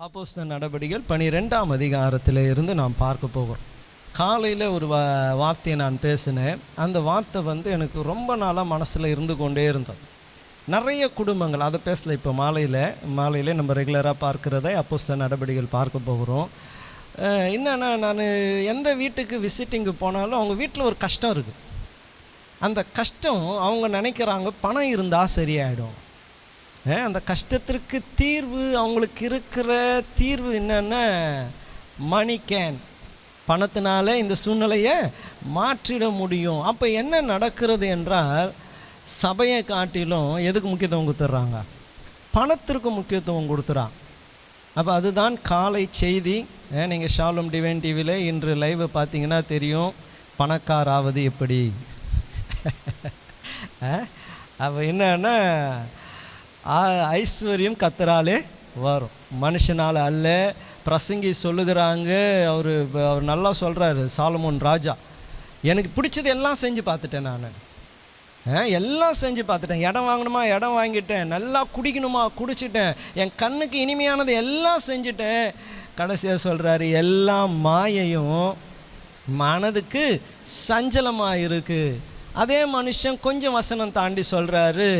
அப்போஸ்தலர் நடபடிகள் 12ஆம் அதிகாரத்தில் இருந்து நாம் பார்க்க போகிறோம். காலையில் ஒரு வார்த்தையை நான் பேசினேன். அந்த வார்த்தை எனக்கு ரொம்ப நாளாக மனசில் இருந்து கொண்டே இருந்தது. நிறைய குடும்பங்கள் அதை பேசல. இப்போ மாலையில் நம்ம ரெகுலராக பார்க்குறதை அப்போஸ்தலர் நடபடிகள் பார்க்க போகிறோம். என்னென்னா, நான் எந்த வீட்டுக்கு விசிட்டிங்கு போனாலும் அவங்க வீட்டில் ஒரு கஷ்டம் இருக்குது. அந்த கஷ்டம் அவங்க நினைக்கிறாங்க பணம் இருந்தால் சரியாயிடும். அந்த கஷ்டத்திற்கு தீர்வு, அவங்களுக்கு இருக்கிற தீர்வு என்னென்னா மணி கேன், பணத்தினால இந்த சூழ்நிலையை மாற்றிட முடியும். அப்போ என்ன நடக்கிறது என்றால், சபையை காட்டிலும் எதுக்கு முக்கியத்துவம் கொடுத்துட்றாங்க? பணத்திற்கு முக்கியத்துவம் கொடுத்துறாங்க. அப்போ அதுதான் காலை செய்தி. நீங்கள் ஷாሎም டிவைன் டிவியில் இன்று லைவ் பார்த்தீங்கன்னா தெரியும், பணக்காராவது எப்படி. அப்போ என்னன்னா, ஐஸ்வர்யம் கத்தராலே வரும், மனுஷனால் அல்ல. பிரசங்கி சொல்லுகிறாங்க, அவர் நல்லா சொல்கிறாரு சாலமோன் ராஜா, எனக்கு பிடிச்சது எல்லாம் செஞ்சு பார்த்துட்டேன், நான் எல்லாம் செஞ்சு பார்த்துட்டேன். இடம் வாங்கணுமா இடம் வாங்கிட்டேன், நல்லா குடிக்கணுமா குடிச்சிட்டேன், என் கண்ணுக்கு இனிமையானது எல்லாம் செஞ்சுட்டேன். கடைசியாக சொல்கிறாரு, எல்லாம் மாயையும் மனதுக்கு சஞ்சலமாக இருக்குது. அதே மனுஷன் கொஞ்சம் வசனம் தாண்டி சொல்கிறாரு,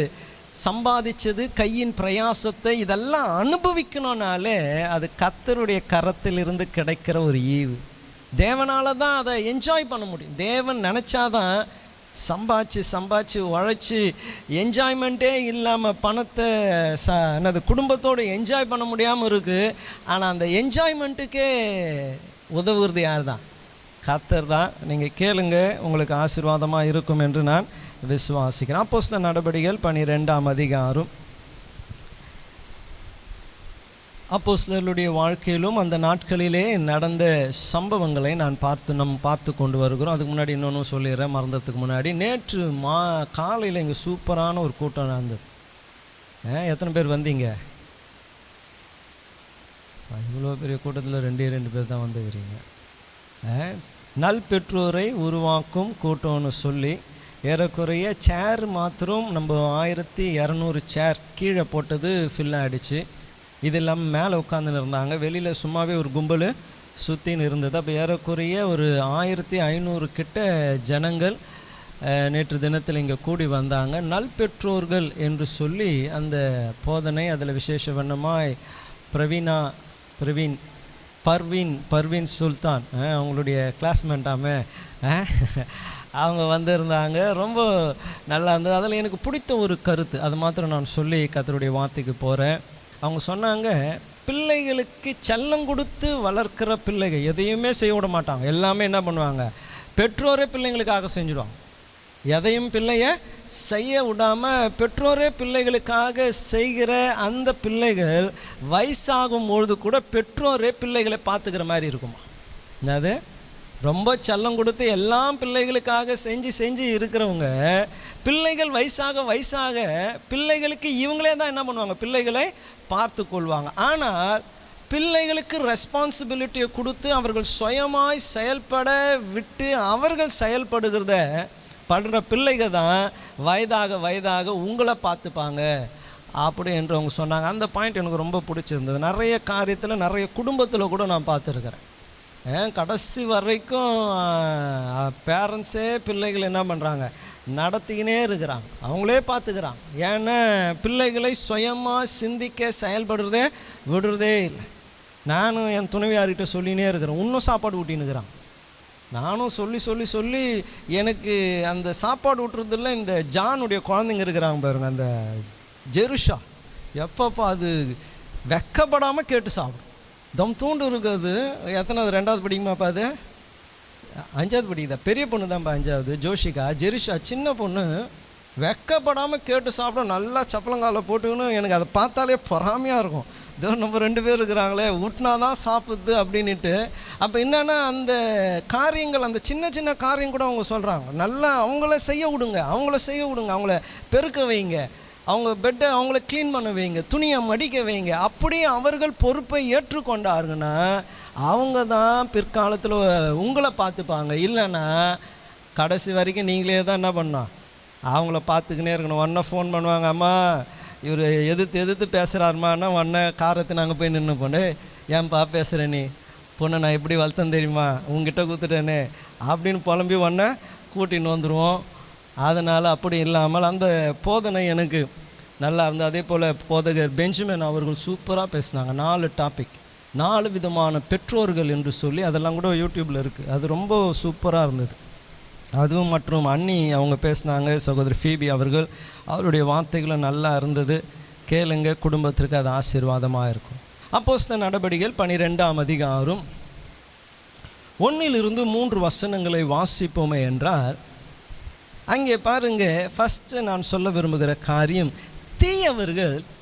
சம்பாதிச்சது கையின் பிரயாசத்தை இதெல்லாம் அனுபவிக்கணும்னாலே அது கர்த்தருடைய கரத்திலிருந்து கிடைக்கிற ஒரு ஈவு. தேவனால தான் அதை என்ஜாய் பண்ண முடியும். தேவன் நினச்சாதான் சம்பாதிச்சு உழைச்சி என்ஜாய்மெண்ட்டே இல்லாமல் பணத்தை என்னது குடும்பத்தோடு என்ஜாய் பண்ண முடியாமல் இருக்குது. ஆனால் அந்த என்ஜாய்மெண்ட்டுக்கே உதவுறது யார் தான்? கர்த்தர் தான். நீங்கள் கேளுங்க, உங்களுக்கு ஆசீர்வாதமாக இருக்கும் என்று நான் விசுவாசிக்கிறேன். அப்போஸ்தலர் நடபடிகள் 12ஆம் அதிகாரம். அப்போஸ்தலருடைய வாழ்க்கையிலும் அந்த நாட்களிலே நடந்த சம்பவங்களை நாம் பார்த்து கொண்டு வருகிறோம். அதுக்கு முன்னாடி இன்னொன்று சொல்லிடுறேன், மறந்ததுக்கு முன்னாடி. நேற்று காலையில் இங்கே சூப்பரான ஒரு கூட்டம் நடந்தது. எத்தனை பேர் வந்தீங்க? இவ்வளோ பெரிய கூட்டத்தில் 2 பேர் தான் வந்துக்கிறீங்க. நல் பெற்றோரை உருவாக்கும் கூட்டம்னு சொல்லி ஏறக்குறைய சேர் மாத்திரம் நம்ம 1200 சேர் கீழே போட்டது ஃபில் ஆகிடுச்சு. இது இல்லாமல் மேலே உட்காந்துன்னு இருந்தாங்க, வெளியில் சும்மாவே ஒரு கும்பல் சுற்றின்னு இருந்தது. அப்போ ஏறக்குறைய ஒரு 1500 கிட்ட ஜனங்கள் நேற்று தினத்தில் இங்கே கூடி வந்தாங்க. நல் பெற்றோர்கள் என்று சொல்லி அந்த போதனை, அதில் விசேஷ வண்ணமாய் பர்வீன் சுல்தான், அவங்களுடைய கிளாஸ்மேட்டாமே, அவங்க வந்திருந்தாங்க. ரொம்ப நல்லா இருந்தது. அதில் எனக்கு பிடித்த ஒரு கருத்து, அது மாத்திரம் நான் சொல்லி கர்த்தருடைய வார்த்தைக்கு போகிறேன். அவங்க சொன்னாங்க, பிள்ளைகளுக்கு செல்லம் கொடுத்து வளர்க்குற பிள்ளைகள் எதையுமே செய்ய விட மாட்டாங்க. எல்லாமே என்ன பண்ணுவாங்க? பெற்றோரே பிள்ளைங்களுக்காக செஞ்சுடுவாங்க. எதையும் பிள்ளைய செய்ய விடாமல் பெற்றோரே பிள்ளைகளுக்காக செய்கிற அந்த பிள்ளைகள் வயசாகும் பொழுது கூட பெற்றோரே பிள்ளைகளை பார்த்துக்கிற மாதிரி இருக்குமா? அது ரொம்ப செல்லம் கொடுத்து எல்லாம் பிள்ளைகளுக்காக செஞ்சு இருக்கிறவங்க, பிள்ளைகள் வயசாக பிள்ளைகளுக்கு இவங்களே தான் என்ன பண்ணுவாங்க? பிள்ளைகளை பார்த்து கொள்வாங்க. ஆனால் பிள்ளைகளுக்கு ரெஸ்பான்சிபிலிட்டியை கொடுத்து அவர்கள் சுயமாய் செயல்பட விட்டு அவர்கள் செயல்படுகிறத படுற பிள்ளைகள் தான் வயதாக உங்களை பார்த்துப்பாங்க அப்படி என்று அவங்க சொன்னாங்க. அந்த பாயிண்ட் எனக்கு ரொம்ப பிடிச்சிருந்தது. நிறைய காரியத்தில், நிறைய குடும்பத்தில் கூட நான் பார்த்துருக்குறேன். கடைசி வரைக்கும் பேரண்ட்ஸே பிள்ளைகள் என்ன பண்ணுறாங்க? நடத்திக்கினே இருக்கிறாங்க, அவங்களே பார்த்துக்கிறாங்க. ஏன்னா பிள்ளைகளை சுயமாக சிந்திக்க செயல்படுறதே விடுறதே இல்லை. நானும் என் துணைவியார்கிட்ட சொல்லினே இருக்கிறேன், இன்னும் சாப்பாடு ஊட்டின்னுக்கிறான். நானும் சொல்லி எனக்கு அந்த சாப்பாடு ஊட்டுறதில்ல. இந்த ஜானுடைய குழந்தைங்க இருக்கிறாங்க பாருங்க, அந்த ஜெருஷா, எப்பப்பா அது வெக்கப்படாமல் கேட்டு சாப்பிடும். தம் தூண்டு இருக்குது. எத்தனாவது? 2வது படிக்குமாப்பா? அது 5வது படிக்குதா? பெரிய பொண்ணு தான்ப்பா 5வது, ஜோஷிகா. ஜெருஷா சின்ன பொண்ணு வெக்கப்படாமல் கேட்டு சாப்பிடும், நல்லா சப்பளங்கால போட்டுக்கணும். எனக்கு அதை பார்த்தாலே பொறாமையாக இருக்கும். இதோ நம்ம 2 பேர் இருக்கிறாங்களே, ஊட்டினா தான் சாப்பிடுது அப்படின்ட்டு. அப்போ என்னென்னா, அந்த காரியங்கள், அந்த சின்ன காரியம் கூட அவங்க சொல்கிறாங்க, நல்லா அவங்கள செய்ய விடுங்க, அவங்கள பெருக்க வைங்க, அவங்க பெட்டை அவங்கள க்ளீன் பண்ண வைங்க, துணியை மடிக்க வைங்க. அப்படியே அவர்கள் பொறுப்பை ஏற்றுக்கொண்டாருங்கன்னா அவங்க தான் பிற்காலத்தில் உங்களை பார்த்துப்பாங்க. இல்லைன்னா கடைசி வரைக்கும் நீங்களே தான் என்ன பண்ணோம்? அவங்கள பார்த்துக்கினே இருக்கணும். உடனே ஃபோன் பண்ணுவாங்க, அம்மா இவர் எதிர்த்து பேசுகிறாருமான்னா உடனே காரத்தை நாங்கள் போய் நின்று போண்டு, ஏன்பா பேசுகிற நீ, பொண்ணை நான் எப்படி வளர்த்தேன் தெரியுமா, உங்ககிட்ட கொடுத்துட்டேனே அப்படின்னு புலம்பி ஒன்றை கூட்டின்னு வந்துடுவோம். அதனால் அப்படி இல்லாமல் அந்த போதனை எனக்கு நல்லா இருந்தது. அதே போல் போதகர் பெஞ்சமின் அவர்கள் சூப்பராக பேசினாங்க. 4 டாபிக், 4 விதமான பெற்றோர்கள் என்று சொல்லி, அதெல்லாம் கூட யூடியூப்பில் இருக்குது. அது ரொம்ப சூப்பராக இருந்தது. அதுவும் மற்றும் அண்ணி அவங்க பேசினாங்க, சகோதரி ஃபீபி அவர்கள், அவருடைய வார்த்தைகளும் நல்லா இருந்தது. கேளுங்க, குடும்பத்திற்கு அது ஆசீர்வாதமாக இருக்கும். அப்போஸ்தலர் நடபடிகள் 12ஆம் அதிகாரம் 1 to 3 வசனங்களை வாசிப்போமே என்றால், அங்கே பாருங்க, ஃபஸ்ட்டு நான் சொல்ல விரும்புகிற காரியம்,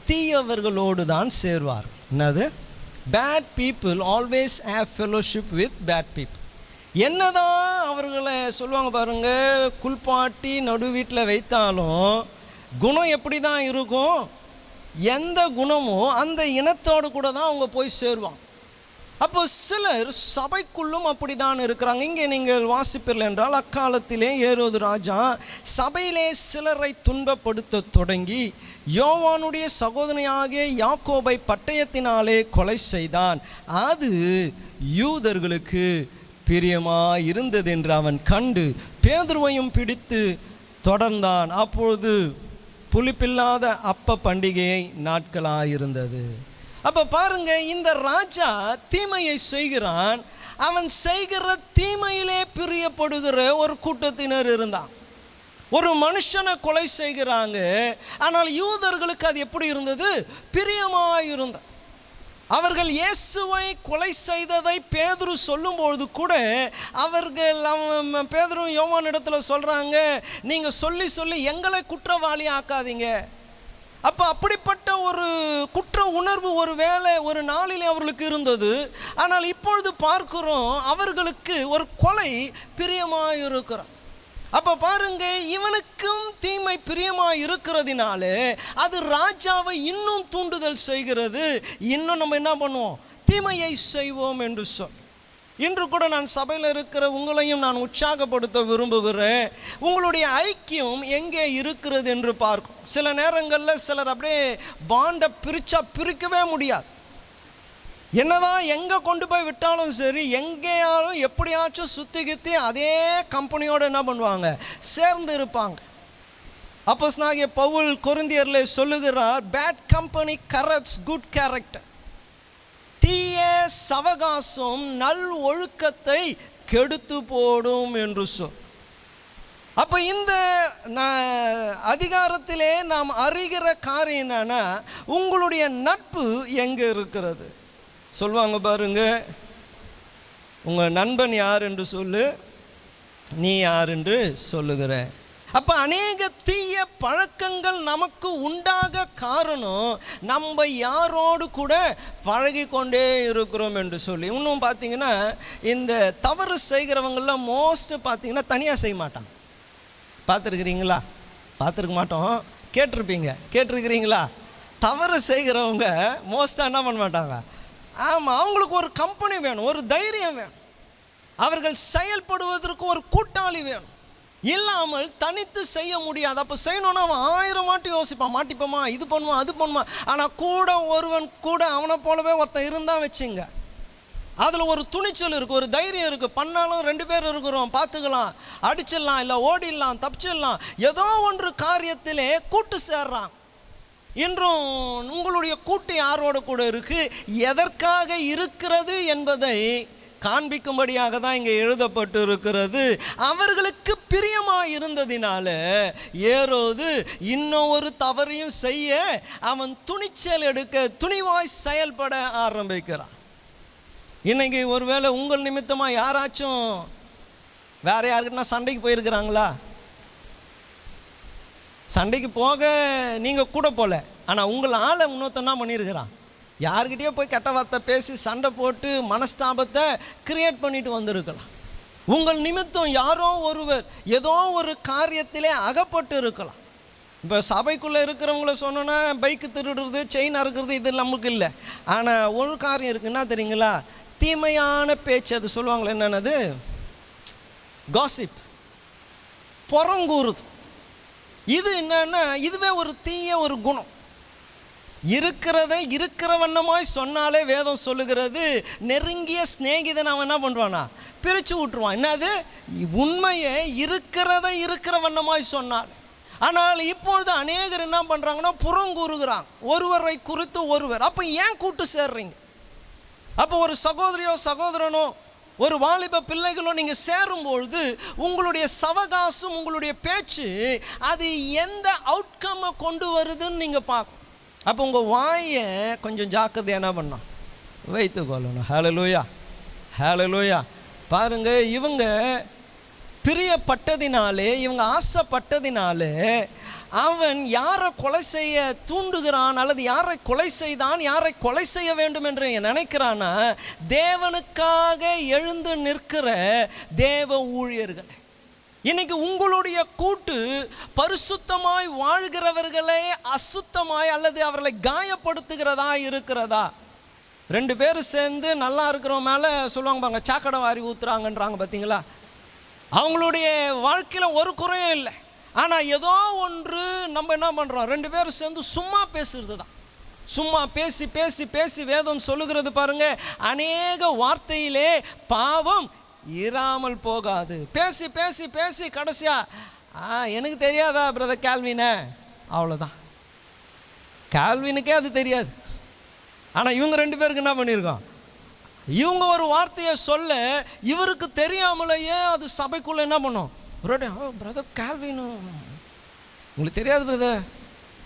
தீயவர்களோடு தான் சேர்வார். என்னது? Bad people always have fellowship with bad people. என்னதான் அவர்களை சொல்லுவாங்க பாருங்க, குளிப்பாட்டி நடு வீட்டில் வைத்தாலும் குணம் எப்படி தான் இருக்கும், எந்த குணமோ அந்த இனத்தோடு கூட தான் அவங்க போய் சேருவாங்க. அப்போ சிலர் சபைக்குள்ளும் அப்படி தான் இருக்கிறாங்க. இங்கே நீங்கள் வாசிப்பீர்கள் என்றால், அக்காலத்திலே ஏரோது ராஜா சபையிலே சிலரை துன்பப்படுத்த தொடங்கி யோவானுடைய சகோதரனாகிய யாக்கோபை பட்டயத்தினாலே கொலை செய்தான். அது யூதர்களுக்கு பிரியமாக இருந்தது என்று அவன் கண்டு பேதுருவையும் பிடித்து தொடர்ந்தான். அப்பொழுது புளிப்பில்லாத அப்ப பண்டிகை நாட்களாயிருந்தது. அப்போ பாருங்க, இந்த ராஜா தீமையை செய்கிறான். அவன் செய்கிற தீமையிலே பிரியப்படுகிற ஒரு கூட்டத்தினர் இருந்தான். ஒரு மனுஷனை கொலை செய்கிறாங்க, ஆனால் யூதர்களுக்கு அது எப்படி இருந்தது? பிரியமாயிருந்தது. அவர்கள் இயேசுவை கொலை செய்ததை பேதுரு சொல்லும்பொழுது கூட அவர்கள் பேதுரு யோவான் இடத்துல சொல்கிறாங்க, நீங்கள் சொல்லி சொல்லி எங்களை குற்றவாளி ஆக்காதீங்க. அப்போ அப்படிப்பட்ட ஒரு குற்ற உணர்வு ஒரு வேளை ஒரு நாளிலே அவர்களுக்கு இருந்தது. ஆனால் இப்பொழுது பார்க்கிறோம், அவர்களுக்கு ஒரு கொலை பிரியமாக இருக்கிறார். அப்போ பாருங்க, இவனுக்கும் தீமை பிரியமாக இருக்கிறதுனால அது ராஜாவை இன்னும் தூண்டுதல் செய்கிறது. இன்னும் நம்ம என்ன பண்ணுவோம்? தீமையை செய்வோம் என்று சொல். இன்று கூட நான் சபையில் இருக்கிற உங்களையும் நான் உற்சாகப்படுத்த விரும்புகிறேன். உங்களுடைய ஐக்கியம் எங்கே இருக்கிறது என்று பார்க்கும். சில நேரங்களில் சிலர் அப்படியே பாண்டை பிரிக்கவே முடியாது. என்னதான் எங்கே கொண்டு போய் விட்டாலும் சரி, எங்கேயாலும் எப்படியாச்சும் சுத்திகித்தி அதே கம்பெனியோடு என்ன பண்ணுவாங்க? சேர்ந்து இருப்பாங்க. அப்போஸ்தலனாகிய பவுல் கொரிந்தியரில் சொல்லுகிறார், bad company corrupts good character. தீய சவகாசம் நல் ஒழுக்கத்தை கெடுத்து போடும் என்று சொல். அப்போ இந்த அதிகாரத்திலே நாம் அறிகிற காரியம் என்னன்னா, உங்களுடைய நட்பு எங்கே இருக்கிறது? சொல்லுவாங்க பாருங்க, உங்கள் நண்பன் யார் என்று சொல்லு, நீ யார் என்று சொல்லுகிற. அப்போ அநேக தீய பழக்கங்கள் நமக்கு உண்டாக காரணம் நம்ம யாரோடு கூட பழகி கொண்டே இருக்கிறோம் என்று சொல்லி. இன்னும் பார்த்தீங்கன்னா, இந்த தவறு செய்கிறவங்களாம் மோஸ்ட் பார்த்தீங்கன்னா தனியாக செய்ய மாட்டாங்க. பார்த்துருக்குறீங்களா? பார்த்துருக்க மாட்டோம், கேட்டிருக்கிறீங்களா? தவறு செய்கிறவங்க மோஸ்ட்டாக என்ன பண்ண மாட்டாங்க? ஆமாம், அவங்களுக்கு ஒரு கம்பெனி வேணும், ஒரு தைரியம் வேணும், அவர்கள் செயல்படுவதற்கு ஒரு கூட்டாளி வேணும். இல்லாமல் தனித்து செய்ய முடியாது. அப்போ செய்யணும்னா அவன் 1000 வாட்டி யோசிப்பான், மாட்டிப்போமா, இது பண்ணுவான், அது பண்ணுவான். ஆனால் கூட ஒருவன் கூட அவனை போலவே ஒருத்தன் இருந்தால் வச்சுங்க, அதில் ஒரு துணிச்சல் இருக்குது, ஒரு தைரியம் இருக்குது. பண்ணாலும் 2 பேர் இருக்கிறோம், பார்த்துக்கலாம், அடிச்சிடலாம், இல்லை ஓடிடலாம், தப்பிச்சிடலாம். ஏதோ ஒன்று காரியத்திலே கூட்டு சேர்றான். இன்றும் உங்களுடைய கூட்டு யாரோட கூட இருக்குது, எதற்காக இருக்கிறது என்பதை காண்பிக்கும்படியாக தான் இங்கே எழுதப்பட்டு இருக்கிறது. அவர்களுக்கு பிரியமாக இருந்ததினால ஏரோது இன்னும் ஒரு தவறையும் செய்ய அவன் துணிச்சல் எடுக்க, துணிவாய் செயல்பட ஆரம்பிக்கிறான். இன்னைக்கு ஒருவேளை உங்கள் நிமித்தமாக யாராச்சும் வேற யாருக்கிட்டனா சண்டைக்கு போயிருக்கிறாங்களா? சண்டைக்கு போக நீங்கள் கூட போகல, ஆனால் உங்கள் ஆளை இன்னொருத்தனா பண்ணியிருக்கிறான். யார்கிட்டயோ போய் கெட்ட வார்த்தை பேசி சண்டை போட்டு மனஸ்தாபத்தை கிரியேட் பண்ணிட்டு வந்திருக்கலாம். உங்கள் நிமித்தம் யாரோ ஒருவர் ஏதோ ஒரு காரியத்திலே அகப்பட்டு இருக்கலாம். இப்போ சபைக்குள்ளே இருக்கிறவங்கள சொன்னோன்னா பைக்கு திருடுறது, செயின் அறுக்கிறது இது நமக்கு இல்லை. ஆனால் ஒரு காரியம் இருக்குன்னா தெரியுங்களா, தீமையான பேச்சு. அது சொல்லுவாங்களே, என்னென்னது? காசிப், புறங்கூறுது. இது என்னன்னா, இதுவே ஒரு தீய ஒரு குணம். இருக்கிறதை இருக்கிற வண்ணமாய் சொன்னாலே வேதம் சொல்லுகிறது, நெருங்கிய சிநேகிதன் அவன் என்ன பண்ணுவானா, பிரித்து விட்டுருவான். என்னது? உண்மையை இருக்கிறதை இருக்கிற வண்ணமாய் சொன்னாலே. ஆனால் இப்பொழுது அநேகர் என்ன பண்ணுறாங்கன்னா புறங்கூறுகிறாங்க, ஒருவரை குறித்து ஒருவர். அப்போ ஏன் கூட்டு சேர்றீங்க? அப்போ ஒரு சகோதரியோ சகோதரனோ ஒரு வாலிப பிள்ளைகளோ நீங்கள் சேரும்பொழுது உங்களுடைய சவகாசம், உங்களுடைய பேச்சு அது எந்த அவுட்கம்மை கொண்டு வருதுன்னு நீங்கள் பார்க்கணும். அப்போ உங்கள் வாயை கொஞ்சம் ஜாக்கிரதையாக என்ன பண்ணணும், வைத்து கொள்ளணும். ஹல்லேலூயா, ஹல்லேலூயா. பாருங்கள், இவங்க பிரியப்பட்டதினாலே, இவங்க ஆசைப்பட்டதினாலே அவன் யாரை கொலை செய்ய தூண்டுகிறான் அல்லது யாரை கொலை செய்தான், யாரை கொலை செய்ய வேண்டும் என்று நினைக்கிறான்னா தேவனுக்காக எழுந்து நிற்கிற தேவ ஊழியர்கள். இன்னைக்கு உங்களுடைய கூட்டு பரிசுத்தமாய் வாழ்கிறவர்களை அசுத்தமாய் அல்லது அவர்களை காயப்படுத்துகிறதா இருக்கிறதா? 2 பேர் சேர்ந்து நல்லா இருக்கிறவங்க மேலே சொல்லுவாங்க பாருங்க, சாக்கடை வாரி ஊற்றுறாங்கன்றாங்க பார்த்தீங்களா? அவங்களுடைய வாழ்க்கையில் ஒரு குறையும் இல்லை. ஆனால் ஏதோ ஒன்று நம்ம என்ன பண்ணுறோம், 2 பேரும் சேர்ந்து சும்மா பேசுறது தான். சும்மா பேசி பேசி பேசி வேதம் சொல்லுகிறது பாருங்க, அநேக வார்த்தையிலே பாவம் இராமல் போகாது. பேசி பேசி பேசி கடைசியா எனக்கு தெரியாதா பிரதர் கால்வினே, அவ்வளோதான். கால்வினுக்கே அது தெரியாது. ஆனால் இவங்க 2 பேருக்கு என்ன பண்ணியிருக்கோம், இவங்க ஒரு வார்த்தையை சொல்ல இவருக்கு தெரியாமலேயே அது சபைக்குள்ளே என்ன பண்ணோம், பிரதர் கால்வின் உங்களுக்கு தெரியாது பிரதர்,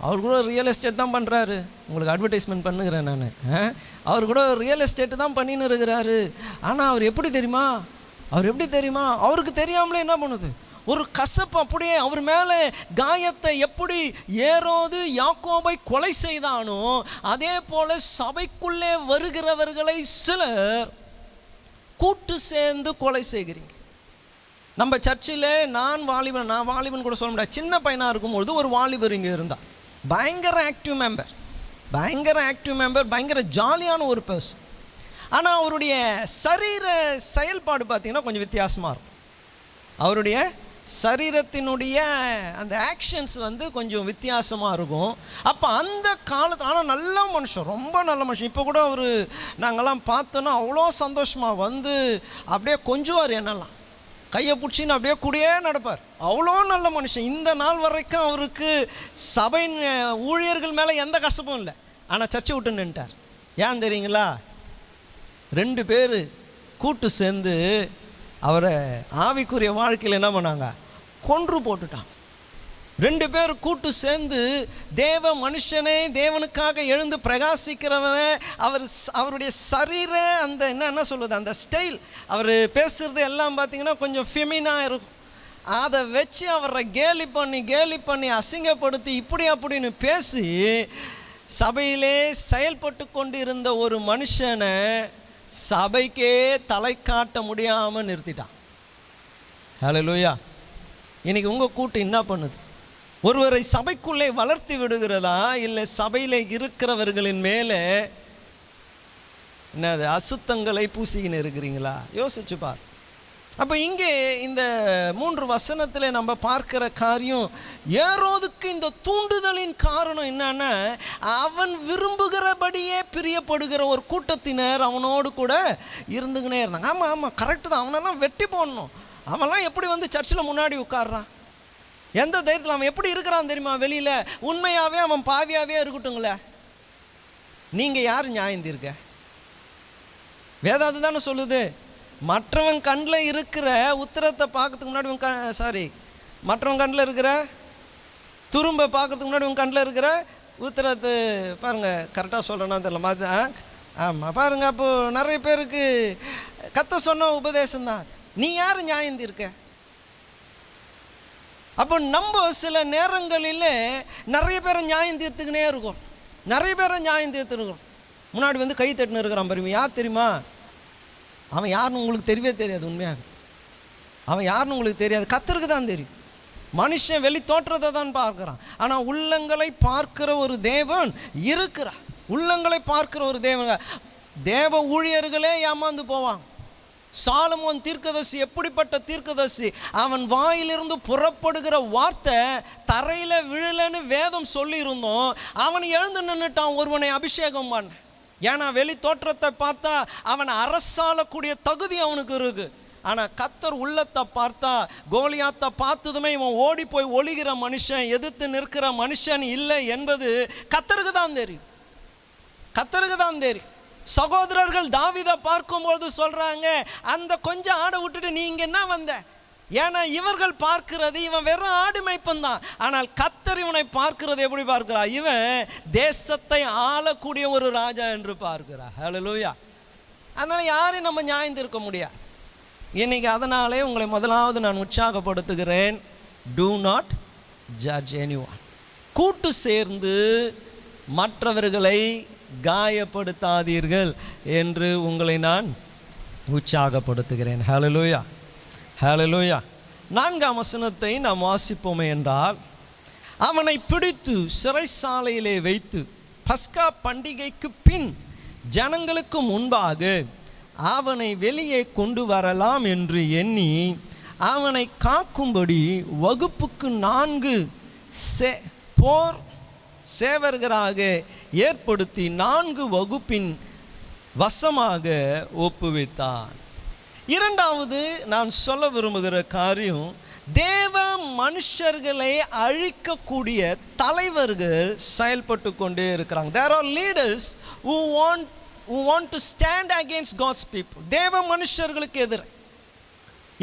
அவர் கூட ரியல் எஸ்டேட் தான் பண்ணுறாரு. உங்களுக்கு அட்வர்டைஸ்மெண்ட் பண்ணுகிறேன் நான். அவர் கூட ரியல் எஸ்டேட்டு தான் பண்ணின்னு இருக்கிறாரு. ஆனால் அவர் எப்படி தெரியுமா, அவருக்கு தெரியாமலே என்ன பண்ணுது, ஒரு கசப்பு அப்படியே அவர் மேலே காயத்தை எப்படி ஏரோது யாக்கோபை கொலை செய்தானோ அதே போல சபைக்குள்ளே வருகிறவர்களை சிலர் கூட்டு சேர்ந்து கொலை செய்கிறீங்க. நம்ம சர்ச்சில் நான் வாலிபன் கூட சொல்ல முடியாது, சின்ன பையனாக இருக்கும்பொழுது ஒரு வாலிபர் இங்கே இருந்தார். பயங்கர ஆக்டிவ் மெம்பர், பயங்கர ஜாலியான ஒரு பர்சன். ஆனால் அவருடைய சரீர செயல்பாடு பார்த்திங்கன்னா கொஞ்சம் வித்தியாசமாக இருக்கும். அவருடைய சரீரத்தினுடைய அந்த ஆக்ஷன்ஸ் வந்து கொஞ்சம் வித்தியாசமாக இருக்கும். அப்போ அந்த காலத்தில், ஆனால் நல்ல மனுஷன், ரொம்ப நல்ல மனுஷன். இப்போ கூட அவர் நாங்கள்லாம் பார்த்தோன்னா அவ்வளோ சந்தோஷமாக வந்து அப்படியே கொஞ்சுவார், என்னெல்லாம் கையை பிடிச்சின்னு அப்படியே கூடயே நடப்பார். அவ்வளோ நல்ல மனுஷன். இந்த நாள் வரைக்கும் அவருக்கு சபை ஊழியர்கள் மேலே எந்த கசப்பும் இல்லை. ஆனால் சர்ச்சை விட்டு நின்ட்டார். ஏன் தெரியுங்களா? 2 பேர் கூட்டு சேர்ந்து அவரை ஆவிக்குரிய வாழ்க்கையில் என்ன பண்ணாங்க, கொன்று போட்டுட்டான். 2 பேர் கூட்டு சேர்ந்து தேவ மனுஷனே, தேவனுக்காக எழுந்து பிரகாசிக்கிறவனை, அவருடைய சரீர அந்த என்ன சொல்லுது, அந்த ஸ்டைல், அவர் பேசுகிறது எல்லாம் பார்த்திங்கன்னா கொஞ்சம் ஃபெமினாக இருக்கும். அதை வச்சு அவரை கேலி பண்ணி அசிங்கப்படுத்தி இப்படி அப்படின்னு பேசி சபையிலே செயல்பட்டு கொண்டு இருந்த ஒரு மனுஷனை சபைக்கே தலை காட்ட முடியாமல் நிறுத்திட்டான். ஹல்லேலூயா. இன்னைக்கு உங்கள் கூட்டு என்ன பண்ணுது? ஒருவரை சபைக்குள்ளே வளர்த்தி விடுகிறதா, இல்லை சபையில் இருக்கிறவர்களின் மேலே என்னது அசுத்தங்களை பூசிக்கின்னு இருக்கிறீங்களா? யோசிச்சு பார். அப்போ இங்கே இந்த 3 வசனத்தில் நம்ம பார்க்கிற காரியம், ஏரோதுக்கு இந்த தூண்டுதலின் காரணம் என்னன்னா, அவன் விரும்புகிறபடியே பிரியப்படுகிற ஒரு கூட்டத்தினர் அவனோடு கூட இருந்துக்கினே இருந்தாங்க. ஆமாம் கரெக்டு தான். அவனெல்லாம் வெட்டி போடணும். அவன்லாம் எப்படி வந்து சர்ச்சில் முன்னாடி உட்கார்றான்? எந்த தைரியத்தில் அவன் எப்படி இருக்கிறான் தெரியுமா? வெளியில் உண்மையாகவே அவன் பாவியாகவே இருக்கட்டுங்களே. நீங்கள் யார் நியாயம் தீர்க்க? வேதம் அதுதானே சொல்லுது. மற்றவன் கண்ணில் இருக்கிற உத்திரத்தை பார்க்கறதுக்கு முன்னாடி மற்றவன் கண்ணில் இருக்கிற துரும்பை பார்க்கறதுக்கு முன்னாடி உன் கண்ணில் இருக்கிற உத்திரத்தை பாருங்கள். கரெக்டாக சொல்கிறேன்னா தெரியல மாதிரி. ஆமாம் பாருங்கள். அப்போது நிறைய பேருக்கு கத்த சொன்ன உபதேசம்தான். நீ யார் நியாயம் தீர்க்க? அப்போ நம்ம சில நேரங்களில் நிறைய பேரை நியாயம் தீர்த்துக்கினே இருக்கோம். முன்னாடி வந்து கை தட்டுன்னு இருக்கிறான் பாருங்க. யார் தெரியுமா? அவன் யாருன்னு உங்களுக்கு தெரியவே தெரியாது. உண்மையாக அவன் யாருன்னு உங்களுக்கு தெரியாது. கர்த்தருக்கு தான் தெரியும். மனுஷன் வெளி தோற்றத்தை தான் பார்க்குறான். ஆனால் உள்ளங்களை பார்க்கிற ஒரு தேவன் இருக்கிறார். உள்ளங்களை பார்க்கிற ஒரு தேவன். தேவ ஊழியர்களே ஏமாந்து போவாங்க. சாலமோன் தீர்க்கதரிசி எப்படிப்பட்ட தீர்க்கதரிசி? அவன் வாயிலிருந்து புறப்படுகிற வார்த்தை தரையில் விழலன்னு வேதம் சொல்லி இருந்தோம். அவன் எழுந்து நின்றுட்டான் ஒருவனை அபிஷேகம் பண்ண. ஏன்னா வெளி தோற்றத்தை பார்த்தா அவன் அரசாளக்கூடிய தகுதி அவனுக்கு இருக்கு. ஆனால் கர்த்தர் உள்ளத்தை பார்த்தா, கோலியாத்தை பார்த்ததுமே இவன் ஓடி போய் ஒளிகிற மனுஷன், எதிர்த்து நிற்கிற மனுஷன் இல்லை என்பது கர்த்தருக்கு தான் தெரியும். கர்த்தருக்கு தான் தெரியும். சகோதரர்கள் தாவீதை பார்க்கும்போது சொல்றாங்க, அந்த கொஞ்சம் ஆடை விட்டுட்டு நீ இங்க என்ன வந்த? ஏன்னா இவர்கள் பார்க்கிறது இவன் வெறும் ஆடு மேய்ப்பன் தான். ஆனால் கர்த்தர் இவனை பார்க்கிறது எப்படி பார்க்கிறார்? இவன் தேசத்தை ஆளக்கூடிய ஒரு ராஜா என்று பார்க்கிறார். ஹல்லேலூயா. அதனால யாரையும் நம்ம நியாயம் தீர்க்க முடியாது இன்னைக்கு. அதனாலே உங்களை முதலாவது நான் உற்சாகப்படுத்துகிறேன், டூ நாட் ஜட்ஜ் எனிஒன். கூட்டு சேர்ந்து மற்றவர்களை காயப்படுத்தாதீர்கள் என்று உங்களை நான் உற்சாகப்படுத்துகிறேன். ஹல்லேலூயா, ஹல்லேலூயா. 4ஆம் வசனத்தை நாம் வாசிப்போமே என்றால், அவனை பிடித்து சிறைச்சாலையிலே வைத்து பஸ்கா பண்டிகைக்கு பின் ஜனங்களுக்கு முன்பாக அவனை வெளியே கொண்டு வரலாம் என்று எண்ணி அவனை காக்கும்படி வகுப்புக்கு 4 போர் சேவர்களாக ஏற்படுத்தி 4 வகுப்பின் வசமாக ஒப்புவித்தான். இரண்டாவது நான் சொல்ல விரும்புகிற காரியம், தேவ மனுஷர்களை அழிக்கக்கூடிய தலைவர்கள் செயல்பட்டு கொண்டே இருக்கிறாங்க. There are leaders who want to stand against God's people. தேவ மனுஷர்களுக்கு எதிர.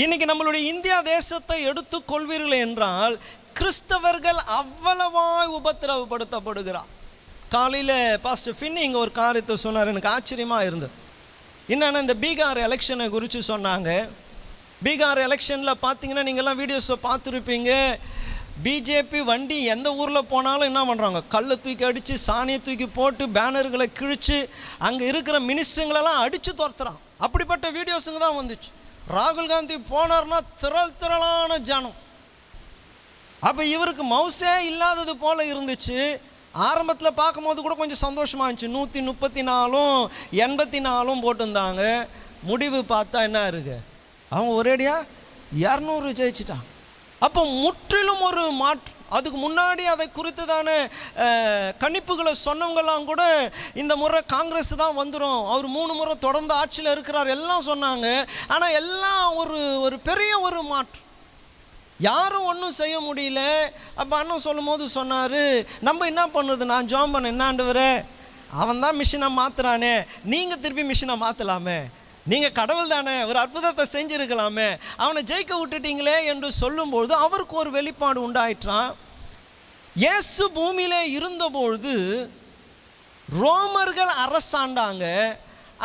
இன்னைக்கு நம்மளுடைய இந்தியா தேசத்தை எடுத்துக்கொள்வீர்கள் என்றால் கிறிஸ்தவர்கள் அவ்வளவாய் உபத்திரவப்படுத்தப்படுகிறார். காலையில் பாஸ்டர் ஃபின்னி இங்கே ஒரு காரியத்தை சொன்னார், எனக்கு ஆச்சரியமாக இருந்தது. என்னென்னா இந்த பீகார் எலெக்ஷனை குறித்து சொன்னாங்க. பீகார் எலெக்ஷனில் பார்த்தீங்கன்னா நீங்கள்லாம் வீடியோஸை பார்த்துருப்பீங்க. பிஜேபி வண்டி எந்த ஊரில் போனாலும் என்ன பண்ணுறாங்க, கல்லை தூக்கி அடித்து சாணியை தூக்கி போட்டு பேனர்களை கிழித்து அங்கே இருக்கிற மினிஸ்டருங்களெல்லாம் அடித்து துரத்துறான். அப்படிப்பட்ட வீடியோஸுங்க தான் வந்துச்சு. ராகுல் காந்தி போனார்னா திரளான ஜனம். அப்போ இவருக்கு மவுசே இல்லாதது போல் இருந்துச்சு. ஆரம்பத்தில் பார்க்கும்போது கூட கொஞ்சம் சந்தோஷமாக இருந்துச்சு. 134ம் 84ம் போட்டிருந்தாங்க. முடிவு பார்த்தா என்ன இருக்கு, அவங்க ஒரேடியாக 200 ஜெயிச்சிட்டான். அப்போ முற்றிலும் ஒரு மாற்று. அதுக்கு முன்னாடி அதை குறித்து தானே கணிப்புகளை சொன்னவங்கெல்லாம் கூட இந்த முறை காங்கிரஸ் தான் வந்துடும், அவர் 3 முறை தொடர்ந்து ஆட்சியில் இருக்கிறார் எல்லாம் சொன்னாங்க. ஆனால் எல்லாம் ஒரு பெரிய ஒரு மாற்று, யாரும் ஒன்றும் செய்ய முடியல. அப்போ அண்ணன் சொல்லும் போது சொன்னார், நம்ம என்ன பண்ணுறது, நான் ஜாம் பண்ண என்னாண்டவரே, அவன் தான் மிஷினை மாற்றுறானே, நீங்கள் திருப்பி மிஷினை மாற்றலாமே, நீங்கள் கடவுள் தானே, ஒரு அற்புதத்தை செஞ்சுருக்கலாமே, அவனை ஜெயிக்க விட்டுட்டீங்களே என்று சொல்லும்பொழுது அவருக்கு ஒரு வெளிப்பாடு உண்டாயிற்றான். இயேசு பூமியிலே இருந்தபொழுது ரோமர்கள் அரசாண்டாங்க.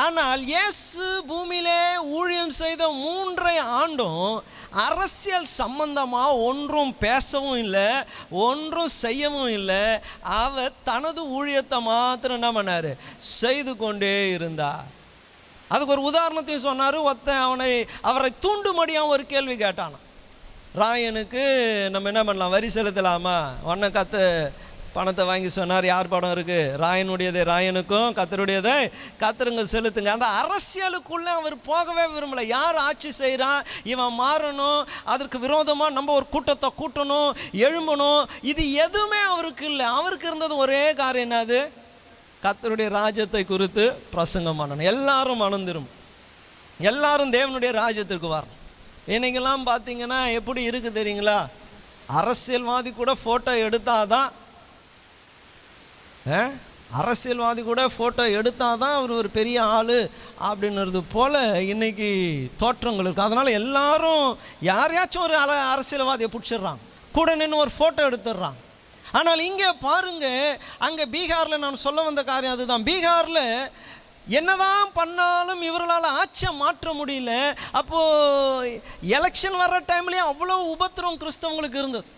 ஆனால் இயேசு பூமியிலே ஊழியம் செய்த 3 ஆண்டும் அரசியல் சம்பந்தமாக ஒன்றும் பேசவும் இல்லை, ஒன்றும் செய்யவும் இல்லை. அவர் தனது ஊழியத்தை மாத்திரம் என்ன பண்ணார், செய்து கொண்டே இருந்தார். அதுக்கு ஒரு உதாரணத்தையும் சொன்னார். அவரை தூண்டும்படியாக ஒரு கேள்வி கேட்டானா, ராயனுக்கு நம்ம என்ன பண்ணலாம், வரி செலுத்தலாமா? உடனே பணத்தை வாங்கி சொன்னார், யார் படம் இருக்குது, ராயனுடையதே ராயனுக்கும், கத்தருடையதை கத்தருங்க செலுத்துங்க. அந்த அரசியலுக்குள்ளே அவர் போகவே விரும்பலை. யார் ஆட்சி செய்கிறான், இவன் மாறணும், அதற்கு விரோதமாக நம்ம ஒரு கூட்டத்தை கூட்டணும், எழும்பணும், இது எதுவுமே அவருக்கு இல்லை. அவருக்கு இருந்தது ஒரே காரியம் என்னது, கர்த்தருடைய ராஜ்யத்தை குறித்து பிரசங்கம் பண்ணணும். எல்லாரும் மணந்துரும், எல்லாரும் தேவனுடைய ராஜ்யத்திற்கு வரணும். இன்னைக்கெல்லாம் பார்த்தீங்கன்னா எப்படி இருக்குது தெரியுங்களா, அரசியல்வாதி கூட ஃபோட்டோ எடுத்தாதான், அரசியல்வாதி கூட ஃபோட்டோ எடுத்தாதான் அவர் ஒரு பெரிய ஆள் அப்படின்றது போல் இன்னைக்கு தோற்றங்கள் இருக்குது. அதனால் எல்லாரும் யாரையாச்சும் ஒரு அரசியல்வாதியை பிடிச்சிடுறாங்க, கூட நின்று ஒரு ஃபோட்டோ எடுத்துடுறாங்க. ஆனால் இங்கே பாருங்க, அங்கே பீகாரில் நான் சொல்ல வந்த காரியம் அதுதான். பீகாரில் என்னதான் பண்ணாலும் இவர்களால் ஆட்சியை மாற்ற முடியல. அப்போது எலெக்ஷன் வர்ற டைம்லேயும் அவ்வளோ உபத்திரம் கிறிஸ்தவங்களுக்கு இருந்தது.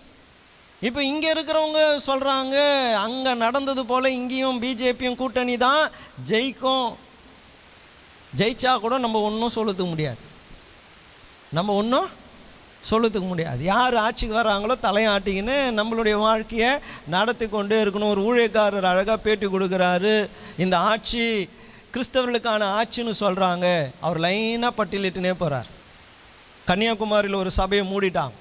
இப்போ இங்கே இருக்கிறவங்க சொல்கிறாங்க, அங்கே நடந்தது போல் இங்கேயும் பிஜேபியும் கூட்டணி தான் ஜெயிக்கும். ஜெயிச்சா கூட நம்ம ஒன்றும் சொல்லுறதுக்கு முடியாது, நம்ம ஒன்றும் சொல்லுறதுக்கு முடியாது. யார் ஆட்சிக்கு வராங்களோ தலையாட்டிக்கின்னு நம்மளுடைய வாழ்க்கையை நடத்தி கொண்டே இருக்கணும். ஒரு ஊழியக்காரர் அழகாக பேட்டி கொடுக்குறாரு, இந்த ஆட்சி கிறிஸ்தவர்களுக்கான ஆட்சின்னு சொல்கிறாங்க. அவர் லைனாக பட்டியலிட்டுனே போகிறார். கன்னியாகுமரியில் ஒரு சபையை மூடிட்டாங்க.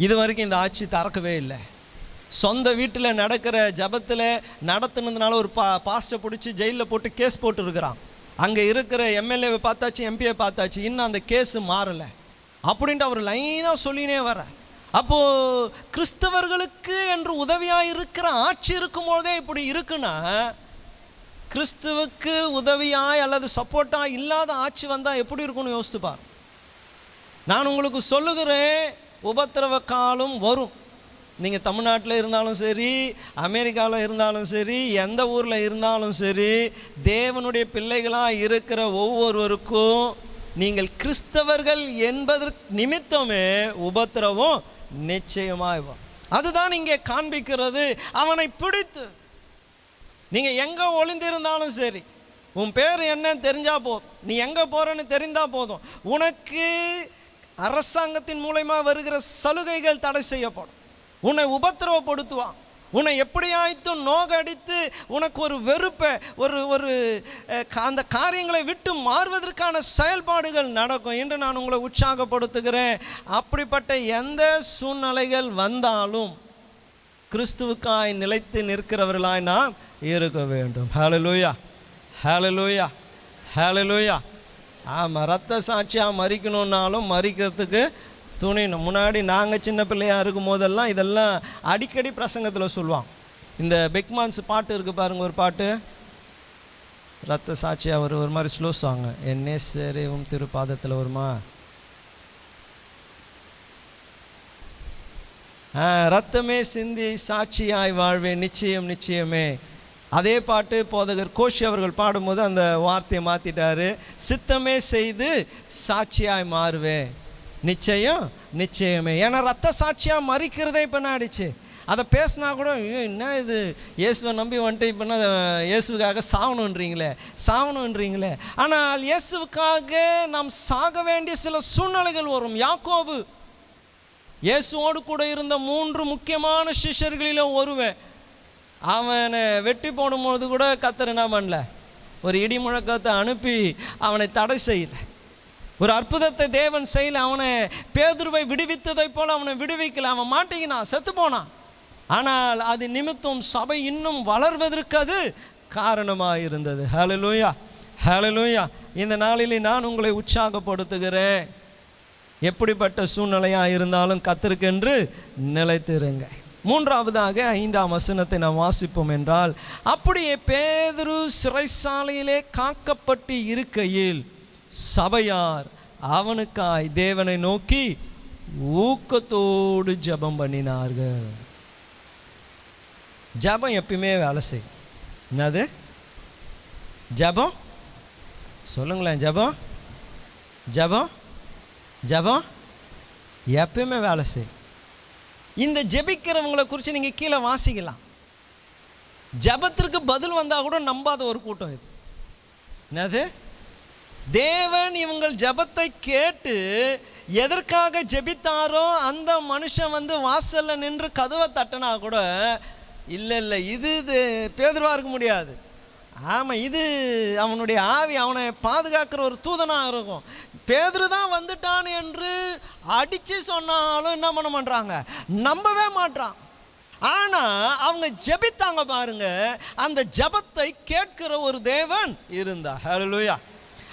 இது வரைக்கும் இந்த ஆட்சி திறக்கவே இல்லை. சொந்த வீட்டில் நடக்கிற ஜபத்தில் நடத்துனதுனால ஒரு பாஸ்ட்டை பிடிச்சி ஜெயிலில் போட்டு கேஸ் போட்டுருக்கிறான். அங்கே இருக்கிற எம்எல்ஏவை பார்த்தாச்சு, எம்பியை பார்த்தாச்சு, இன்னும் அந்த கேஸு மாறலை அப்படின்ட்டு அவர் லைனாக சொல்லினே வர. அப்போது கிறிஸ்தவர்களுக்கு என்று உதவியாக இருக்கிற ஆட்சி இருக்கும்போதே இப்படி இருக்குன்னா, கிறிஸ்துவுக்கு உதவியாய் அல்லது சப்போர்ட்டாக இல்லாத ஆட்சி வந்தால் எப்படி இருக்குன்னு யோசித்துப்பார். நான் உங்களுக்கு சொல்லுகிறேன், உபத்திரவ காலம் வரும். நீங்கள் தமிழ்நாட்டில் இருந்தாலும் சரி, அமெரிக்காவில் இருந்தாலும் சரி, எந்த ஊரில் இருந்தாலும் சரி, தேவனுடைய பிள்ளைகளாக இருக்கிற ஒவ்வொருவருக்கும் நீங்கள் கிறிஸ்தவர்கள் என்பதற்கு நிமித்தமே உபத்திரவம் நிச்சயமாய் வரும். அதுதான் இங்கே காண்பிக்கிறது. அவனை பிடித்து நீங்கள் எங்கே ஒளிந்திருந்தாலும் சரி, உன் பேர் என்னன்னு தெரிஞ்சால் போதும், நீ எங்கே போகிறன்னு தெரிந்தால் போதும், உனக்கு அரசாங்கத்தின் மூலமா வருகிற சலுகைகள் தடை செய்யப்படும். உன்னை உபத்திரவப்படுத்துவான். உன்னை எப்படியாய்த்தும் நோகடித்து உனக்கு ஒரு வெறுப்பை ஒரு அந்த காரியங்களை விட்டு மாறுவதற்கான செயல்பாடுகள் நடக்கும் என்று நான் உங்களை உற்சாகப்படுத்துகிறேன். அப்படிப்பட்ட எந்த சூழ்நிலைகள் வந்தாலும் கிறிஸ்துவுக்காய் நிலைத்து நிற்கிறவர்களாய் நாம் இருக்க வேண்டும். ஹல்லேலூயா, ஹல்லேலூயா, ஹல்லேலூயா. ஆமாம், ரத்த சாட்சியாக மறிக்கணுன்னாலும் மறிக்கிறதுக்கு துணிணும். முன்னாடி நாங்கள் சின்ன பிள்ளையாக இருக்கும் போதெல்லாம் இதெல்லாம் அடிக்கடி பிரசங்கத்தில் சொல்லுவாங்க. இந்த பெக்மான்ஸ் பாட்டு இருக்குது பாருங்கள், ஒரு பாட்டு ரத்த சாட்சியாக ஒரு மாதிரி ஸ்லோ சாங், என்னே சேரவும் திருப்பாதத்தில் வருமா, ரத்தமே சிந்தி சாட்சியாய் வாழ்வேன் நிச்சயம் நிச்சயமே. அதே பாட்டு போதகர் கோஷி அவர்கள் பாடும்போது அந்த வார்த்தையை மாற்றிட்டாரு, சித்தமே செய்து சாட்சியாய் மாறுவேன் நிச்சயம் நிச்சயமே. ஏன்னா ரத்த சாட்சியாக மறிக்கிறதே இப்போ ஆயிடுச்சு. அதை பேசினா கூட என்ன இது, இயேசுவை நம்பி வந்துட்டு இப்போனா இயேசுக்காக சாவணுன்றீங்களே. ஆனால் இயேசுக்காக நாம் சாக வேண்டிய சில சூழ்நிலைகள் வரும். யாக்கோபு இயேசுவோடு கூட இருந்த 3 முக்கியமான சிஷ்யர்களிலும் ஒருவன், அவனை வெட்டி போடும்போது கூட கர்த்தர் என்ன பண்ணல, ஒரு இடி முழக்கத்தை அனுப்பி அவனை தடை செய்யலை. ஒரு அற்புதத்தை தேவன் செய்யலை. அவனை பேதுருவை விடுவித்ததை போல் அவனை விடுவிக்கலை. அவன் மாட்டிக்கினான், செத்து போனான். ஆனால் அது நிமித்தம் சபை இன்னும் வளர்வதற்கு அது காரணமாக இருந்தது. ஹல்லேலூயா, ஹல்லேலூயா. இந்த நாளிலே நான் உங்களை உற்சாகப்படுத்துகிறேன். எப்படிப்பட்ட சூழ்நிலையாக இருந்தாலும் கர்த்தருக்கென்று நிலைத்திருங்க. 3ஆவதாக 5ஆம் வசனத்தை நாம் வாசிப்போம் என்றால், அப்படியே பேதுரு சிறைச்சாலையிலே காக்கப்பட்டு இருக்கையில் சபையார் அவனுக்காய் தேவனை நோக்கி ஊக்கத்தோடு ஜெபம் பண்ணினார்கள். ஜெபம் எப்பயுமே வேலை செய்யும். என்னது ஜெபம்? சொல்லுங்களேன். ஜெபம் ஜெபம் ஜெபம் எப்பயுமே வேலை செய்யும். இந்த ஜெபிக்கிறவங்களை குறித்து நீங்கள் கீழே வாசிக்கலாம். ஜெபத்திற்கு பதில் வந்தால் கூட நம்பாத ஒரு கூட்டம் இது. என்னது? தேவன் இவங்கள் ஜெபத்தை கேட்டு எதற்காக ஜெபித்தாரோ அந்த மனுஷன் வாசலில் நின்று கதவை தட்டினா கூட இல்லை இது பேதுருவா இருக்க முடியாது. ஆமாம், இது அவனுடைய ஆவி அவனை பாதுகாக்கிற ஒரு தூதனாக இருக்கும். பேதுரு தான் வந்துட்டான் என்று அடித்து சொன்னாலும் என்ன பண்ண மாட்டாங்க, நம்பவே மாட்டான். ஆனால் அவங்க ஜெபித்தாங்க பாருங்க, அந்த ஜெபத்தை கேட்கிற ஒரு தேவன் இருந்தா. ஹல்லேலூயா.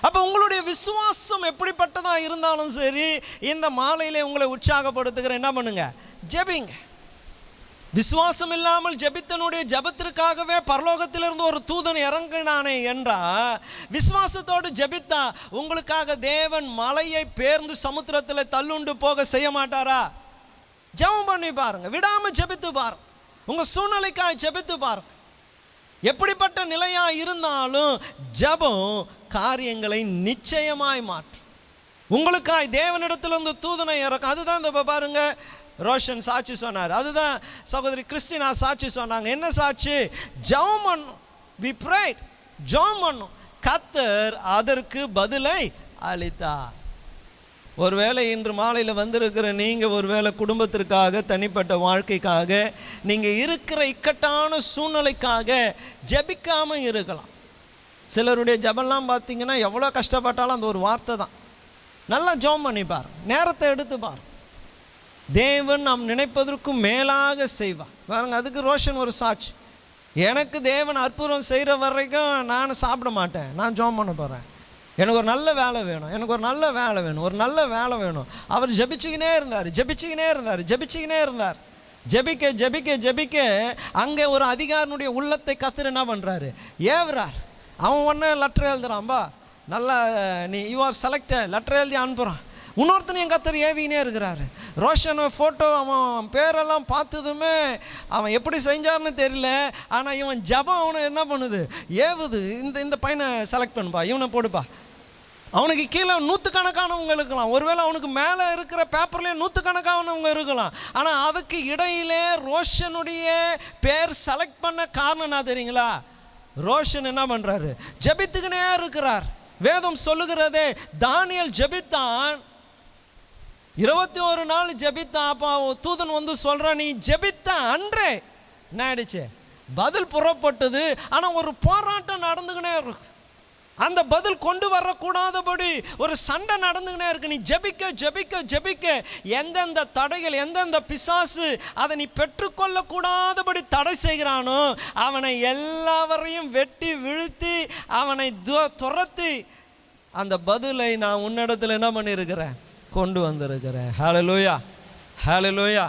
அப்போ உங்களுடைய விசுவாசம் எப்படிப்பட்டதாக இருந்தாலும் சரி, இந்த மாலையிலே உங்களை உற்சாகப்படுத்துகிற என்ன பண்ணுங்க, ஜெபிங்க. விசுவாசம் இல்லாமல் ஜெபித்தனுடைய ஜெபத்திற்காகவே பரலோகத்திலிருந்து ஒரு தூதன் இறங்கினானே என்றால், விசுவாசத்தோடு ஜெபித்தா உங்களுக்காக தேவன் மலையை பேர்ந்து சமுத்திரத்தில் தள்ளுண்டு போக செய்ய மாட்டாரா? ஜெபம் பண்ணி பாருங்க, விடாம ஜெபித்து பாருங்க, உங்க சூழ்நிலைக்காக ஜெபித்து பாருங்க. எப்படிப்பட்ட நிலையாக இருந்தாலும் ஜெபம் காரியங்களை நிச்சயமாய் மாற்றும். உங்களுக்காய் தேவனிடத்திலிருந்து தூதனை இறக்கும். அதுதான் இந்த பாருங்க, ரோஷன் சாட்சி சொன்னார். அதுதான் சகோதரி கிறிஸ்டினா சாட்சி சொன்னாங்க. என்ன சாட்சி? ஜெபம் பண்ணும். we prayed, ஜெபம் பண்ணும். கர்த்தர் அதற்கு பதிலை அளித்தார். ஒருவேளை இன்று மாலையில் வந்திருக்கிற நீங்கள் ஒருவேளை குடும்பத்திற்காக, தனிப்பட்ட வாழ்க்கைக்காக, நீங்கள் இருக்கிற இக்கட்டான சூழ்நிலைக்காக ஜெபிக்காமல் இருக்கலாம். சிலருடைய ஜெபம்லாம் பார்த்தீங்கன்னா எவ்வளோ கஷ்டப்பட்டாலும் அந்த ஒரு வார்த்தை தான். நல்லா ஜெபம் பண்ணிப்பார், நேரத்தை எடுத்துப்பார். தேவன் நாம் நினைப்பதற்கும் மேலாக செய்வார். பாருங்க, அதுக்கு ரோஷன் ஒரு சாட்சி. எனக்கு தேவன் அற்புதம் செய்கிற வரைக்கும் நான் சாப்பிட மாட்டேன், நான் ஜெபம் பண்ண போகிறேன். எனக்கு ஒரு நல்ல வேலை வேணும், எனக்கு ஒரு நல்ல வேலை வேணும், ஒரு நல்ல வேலை வேணும். அவர் ஜெபிச்சுக்கினே இருந்தார், ஜெபிச்சுக்கினே இருந்தார், ஜெபிச்சுக்கினே இருந்தார். ஜெபிக்க ஜெபிக்க ஜெபிக்க அங்கே ஒரு அதிகாரினுடைய உள்ளத்தை கர்த்தர் என்ன பண்ணுறாரு, ஏவுறார். அவன் ஒன்று லெட்டர் எழுதுறான்பா, நல்லா நீ யூ ஆர் செலக்டட் லெட்டர் எழுதி அனுப்புகிறான். இன்னொருத்தனையும் கர்த்தர் ஏவினே இருக்கிறாரு. ரோஷன் ஃபோட்டோ அவன் பேரெல்லாம் பார்த்ததுமே அவன் எப்படி செஞ்சார்னு தெரியல, ஆனால் இவன் ஜபம் அவனை என்ன பண்ணுது, ஏவுது. இந்த பையனை செலக்ட் பண்ணுப்பா, இவனை போடுப்பா. அவனுக்கு கீழே நூற்றுக்கணக்கானவங்க இருக்கலாம், ஒருவேளை அவனுக்கு மேலே இருக்கிற பேப்பர்லேயே நூற்றுக்கணக்கானவங்க இருக்கலாம். ஆனால் அதுக்கு இடையிலே ரோஷனுடைய பேர் செலக்ட் பண்ண காரணம் என்ன தெரியுங்களா? ரோஷன் என்ன பண்ணுறாரு, ஜெபித்துக்கினே இருக்கிறார். வேதம் சொல்லுகிறதே, தானியேல் ஜெபித்தான், 21 நாள் ஜெபித்தான். அப்போ தூதன் வந்து சொல்கிறான், நீ ஜெபித்த அன்றே என்ன ஆயிடுச்சு, பதில் புறப்பட்டது. ஆனால் ஒரு போராட்டம் நடந்துக்கினே இருக்கு. அந்த பதில் கொண்டு வரக்கூடாதபடி ஒரு சண்டை நடந்துக்கினே இருக்கு. நீ ஜெபிக்க ஜெபிக்க ஜெபிக்க எந்தெந்த தடைகள், எந்தெந்த பிசாசு அதை நீ பெற்றுக்கொள்ளக்கூடாதபடி தடை செய்கிறானோ அவனை எல்லாவரையும் வெட்டி வீழ்த்தி அவனை துரத்தி அந்த பதிலை நான் உன்னிடத்தில் என்ன பண்ணியிருக்கிறேன், கொண்டு வந்திருக்கிறேன். ஹல்லேலூயா, ஹல்லேலூயா.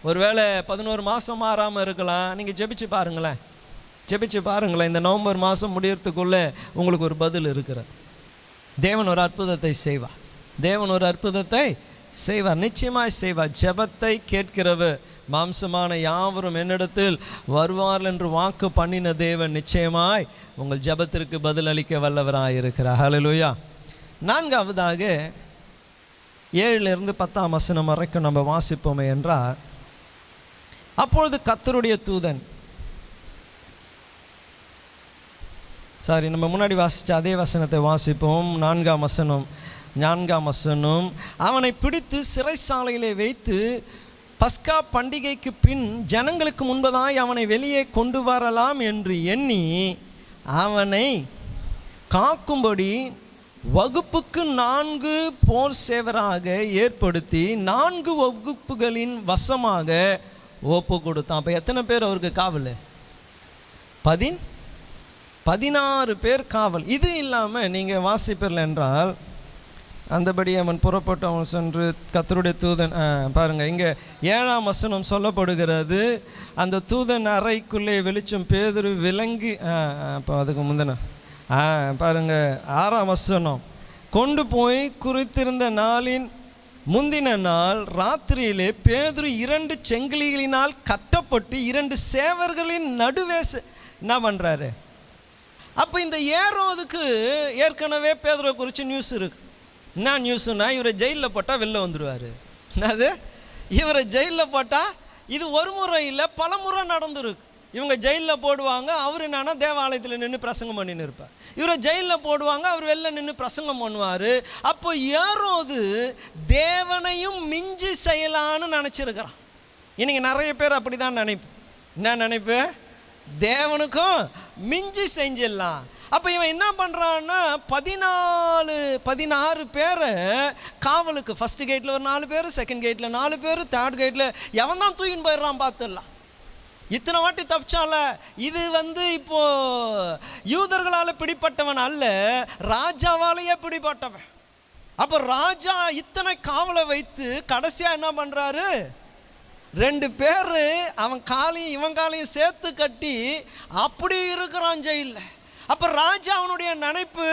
ஒருவேளை 11 மாதம் மாறாமல் இருக்கலாம். நீங்கள் ஜெபிச்சு பாருங்களேன், ஜெபிச்சு பாருங்களேன். இந்த நவம்பர் மாதம் முடியறதுக்குள்ளே உங்களுக்கு ஒரு பதில் இருக்கிற. தேவன் ஒரு அற்புதத்தை செய்வார், தேவன் ஒரு அற்புதத்தை செய்வார், நிச்சயமாய் செய்வார். ஜெபத்தை கேட்கிறவர் மாம்சமான யாவரும் என்னிடத்தில் வருவார்கள் என்று வாக்கு பண்ணின தேவன் நிச்சயமாய் உங்கள் ஜெபத்திற்கு பதில் அளிக்க வல்லவராக இருக்கிறார். ஹல்லேலூயா. 4வதாக 7 10 வசனம் வரைக்கும் நம்ம வாசிப்போமே என்றால், அப்பொழுது கர்த்தருடைய தூதன், நம்ம முன்னாடி வாசித்த அதே வசனத்தை வாசிப்போம். 4 வசனம், அவனை பிடித்து சிறைச்சாலையிலே வைத்து பஸ்கா பண்டிகைக்கு பின் ஜனங்களுக்கு முன்பதாய் அவனை வெளியே கொண்டு வரலாம் என்று எண்ணி அவனை காக்கும்படி வகுப்புக்கு 4 போர் சேவராக ஏற்படுத்தி 4 வகுப்புகளின் வசமாக ஒப்பு கொடுத்தான். அப்போ எத்தனை பேர் அவருக்கு காவல்? 16 பேர் காவல். இது இல்லாமல் நீங்கள் வாசிப்பீர்கள் என்றால், அந்தபடி அவன் புறப்பட்டு அவன் சென்று கர்த்தருடைய தூதன், பாருங்கள் இங்கே 7ஆம் வசனம் சொல்லப்படுகிறது, அந்த தூதன் அறைக்குள்ளே வெளிச்சம் பேதுரு விளங்கி, அப்போ அதுக்கு முந்தின பாருங்கள் 6ஆம் வசனம், கொண்டு போய் குறித்திருந்த நாளின் முந்தின நாள் ராத்திரியிலே பேதுரு 2 செங்கிலிகளினால் கட்டப்பட்டு 2 சேவர்களின் நடுவே என்ன பண்ணுறாரு. அப்போ இந்த ஏரோதுக்கு ஏற்கனவே பேதுருவை குறித்து நியூஸ் இருக்கு. என்ன நியூஸுன்னா, இவரை ஜெயிலில் போட்டால் வெளில வந்துடுவார். என்னது, இவரை ஜெயிலில் போட்டால் இது ஒரு முறை இல்லை பல முறை நடந்துருக்கு. இவங்க ஜெயிலில் போடுவாங்க, அவர் என்னன்னா தேவாலயத்தில் நின்று பிரசங்கம் பண்ணின்னு இருப்பார். இவரை ஜெயிலில் போடுவாங்க, அவர் வெளில நின்று பிரசங்கம் பண்ணுவார். அப்போ ஏரோது தேவனையும் மிஞ்சி செய்யலான்னு நினச்சிருக்கிறான். இன்றைக்கி நிறைய பேர் அப்படி தான் நினைப்பு. என்ன நினைப்பு, தேவனுக்கும் மிஞ்சி செஞ்சிடலாம். அப்போ இவன் என்ன பண்ணுறான்னா 16 பேரை காவலுக்கு, ஃபஸ்ட்டு கேட்டில் ஒரு 4 பேர், செகண்ட் கேட்டில் 4 பேர், தேர்ட் கேட்டில் எவன் தான் தூக்கின்னு போயிடுறான் பார்த்துடலாம். இத்தனை வாட்டி தப்பிச்சால. இது இப்போது யூதர்களால் பிடிப்பட்டவன் அல்ல, ராஜாவாலேயே பிடிப்பட்டவன். அப்போ ராஜா இத்தனை காவலை வைத்து கடைசியாக என்ன பண்ணுறாரு, 2 பேர் அவன் காலையும் இவன் காலையும் சேர்த்து கட்டி அப்படி இருக்கிறான் ஜெயிலில். அப்போ ராஜா அவனுடைய நினைப்பு,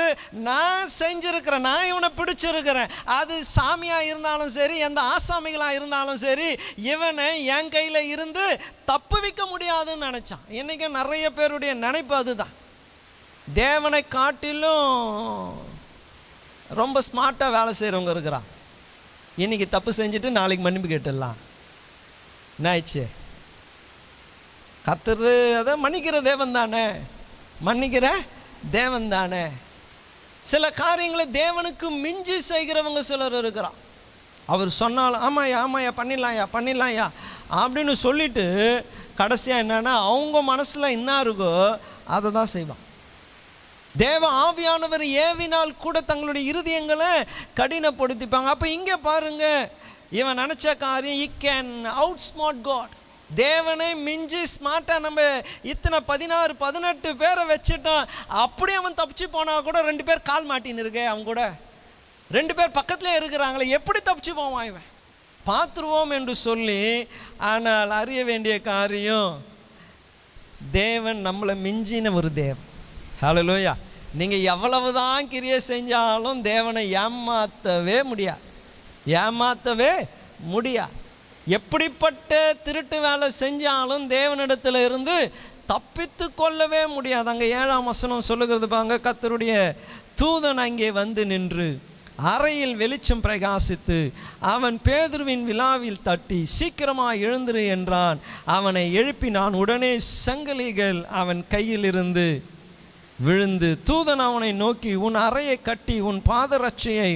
நான் செஞ்சுருக்கிறேன், நான் இவனை பிடிச்சிருக்கிறேன், அது சாமியாக இருந்தாலும் சரி எந்த ஆசாமிகளாக இருந்தாலும் சரி இவனை என் கையில் இருந்து தப்பு வைக்க முடியாதுன்னு நினச்சான். இன்றைக்கி நிறைய பேருடைய நினைப்பு அதுதான். தேவனை காட்டிலும் ரொம்ப ஸ்மார்ட்டாக வேலை செய்கிறவங்க இருக்கிறான். இன்றைக்கி தப்பு செஞ்சுட்டு நாளைக்கு மன்னிப்பு கேட்டுடலாம். என்ன ஆயிடுச்சு, கர்த்தர் அதை மன்னிக்கிற தேவன் தானே, மன்னிக்கிற தேவன் தானே. சில காரியங்களை தேவனுக்கு மிஞ்சி செய்கிறவங்க சிலர் இருக்கிறான். அவர் சொன்னாலும் ஆமாயா பண்ணிடலாம்யா அப்படின்னு சொல்லிட்டு கடைசியாக என்னன்னா அவங்க மனசில் என்ன இருக்கோ அதை தான் செய்வான். தேவ ஆவியானவர் ஏவினால் கூட தங்களுடைய இருதயங்களை கடினப்படுத்திப்பாங்க. அப்போ இங்கே பாருங்க, இவன் நினச்ச காரியம், he can outsmart God. தேவனை மிஞ்சி ஸ்மார்ட்டாக நம்ம இத்தனை 16-18 பேரை வச்சுட்டான். அப்படி அவன் தப்பிச்சு போனா கூட 2 பேர் கால் மாட்டின்னு இருக்க, அவங்க கூட 2 பேர் பக்கத்துலேயே இருக்கிறாங்களே, எப்படி தப்பிச்சு போவான் இவன்? பார்த்துருவோம் என்று சொல்லி. ஆனால் அறிய வேண்டிய காரியம், தேவன் நம்மளை மிஞ்சின ஒரு தேவன். ஹல்லேலூயா. நீங்கள் எவ்வளவுதான் கிரியை செஞ்சாலும் தேவனை ஏமாற்றவே முடியாது, ஏமாற்றவே முடியாது. எப்படிப்பட்ட திருட்டு வேலை செஞ்சாலும் தேவனிடத்தில் இருந்து தப்பித்து கொள்ளவே முடியாது. அங்கே 7ஆம் வசனம் சொல்லுகிறது பாங்க, கர்த்தருடைய தூதன் அங்கே வந்து நின்று அறையில் வெளிச்சம் பிரகாசித்து அவன் பேதுருவின் விலாவில் தட்டி சீக்கிரமாக எழுந்திரு என்றான். அவனை எழுப்பினான். உடனே சங்கிலிகள் அவன் கையில் இருந்து விழுந்து, தூதன் அவனை நோக்கி, உன் அறையை கட்டி உன் பாதரட்சையை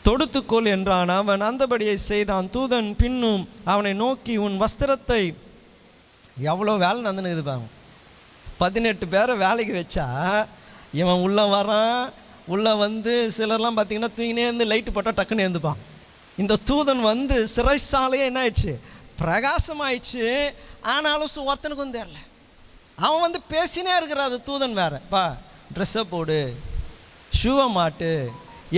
தொடுத்துக்கொள் என்றான். அவன் அந்தபடியை செய்தான். தூதன் பின்னும் அவனை நோக்கி, உன் வஸ்திரத்தை, எவ்வளோ வேலை நடந்துன்னு பாங்க, 18 பேரை வேலைக்கு வச்சா இவன் உள்ளே வரான். உள்ளே வந்து சிலர்லாம் பார்த்திங்கன்னா தூங்கினே இருந்து லைட்டு போட்டால் டக்குன்னு எழுந்துப்பான். இந்த தூதன் வந்து சிறைசாலையே என்ன ஆயிடுச்சு, பிரகாசமாயிடுச்சு. ஆனாலும் ஒருத்தனுக்கும் தெரியல. அவன் வந்து பேசினே இருக்கிறாரு. தூதன் வேறப்பா, ட்ரெஸ்ஸை போடு, ஷூவை மாட்டு,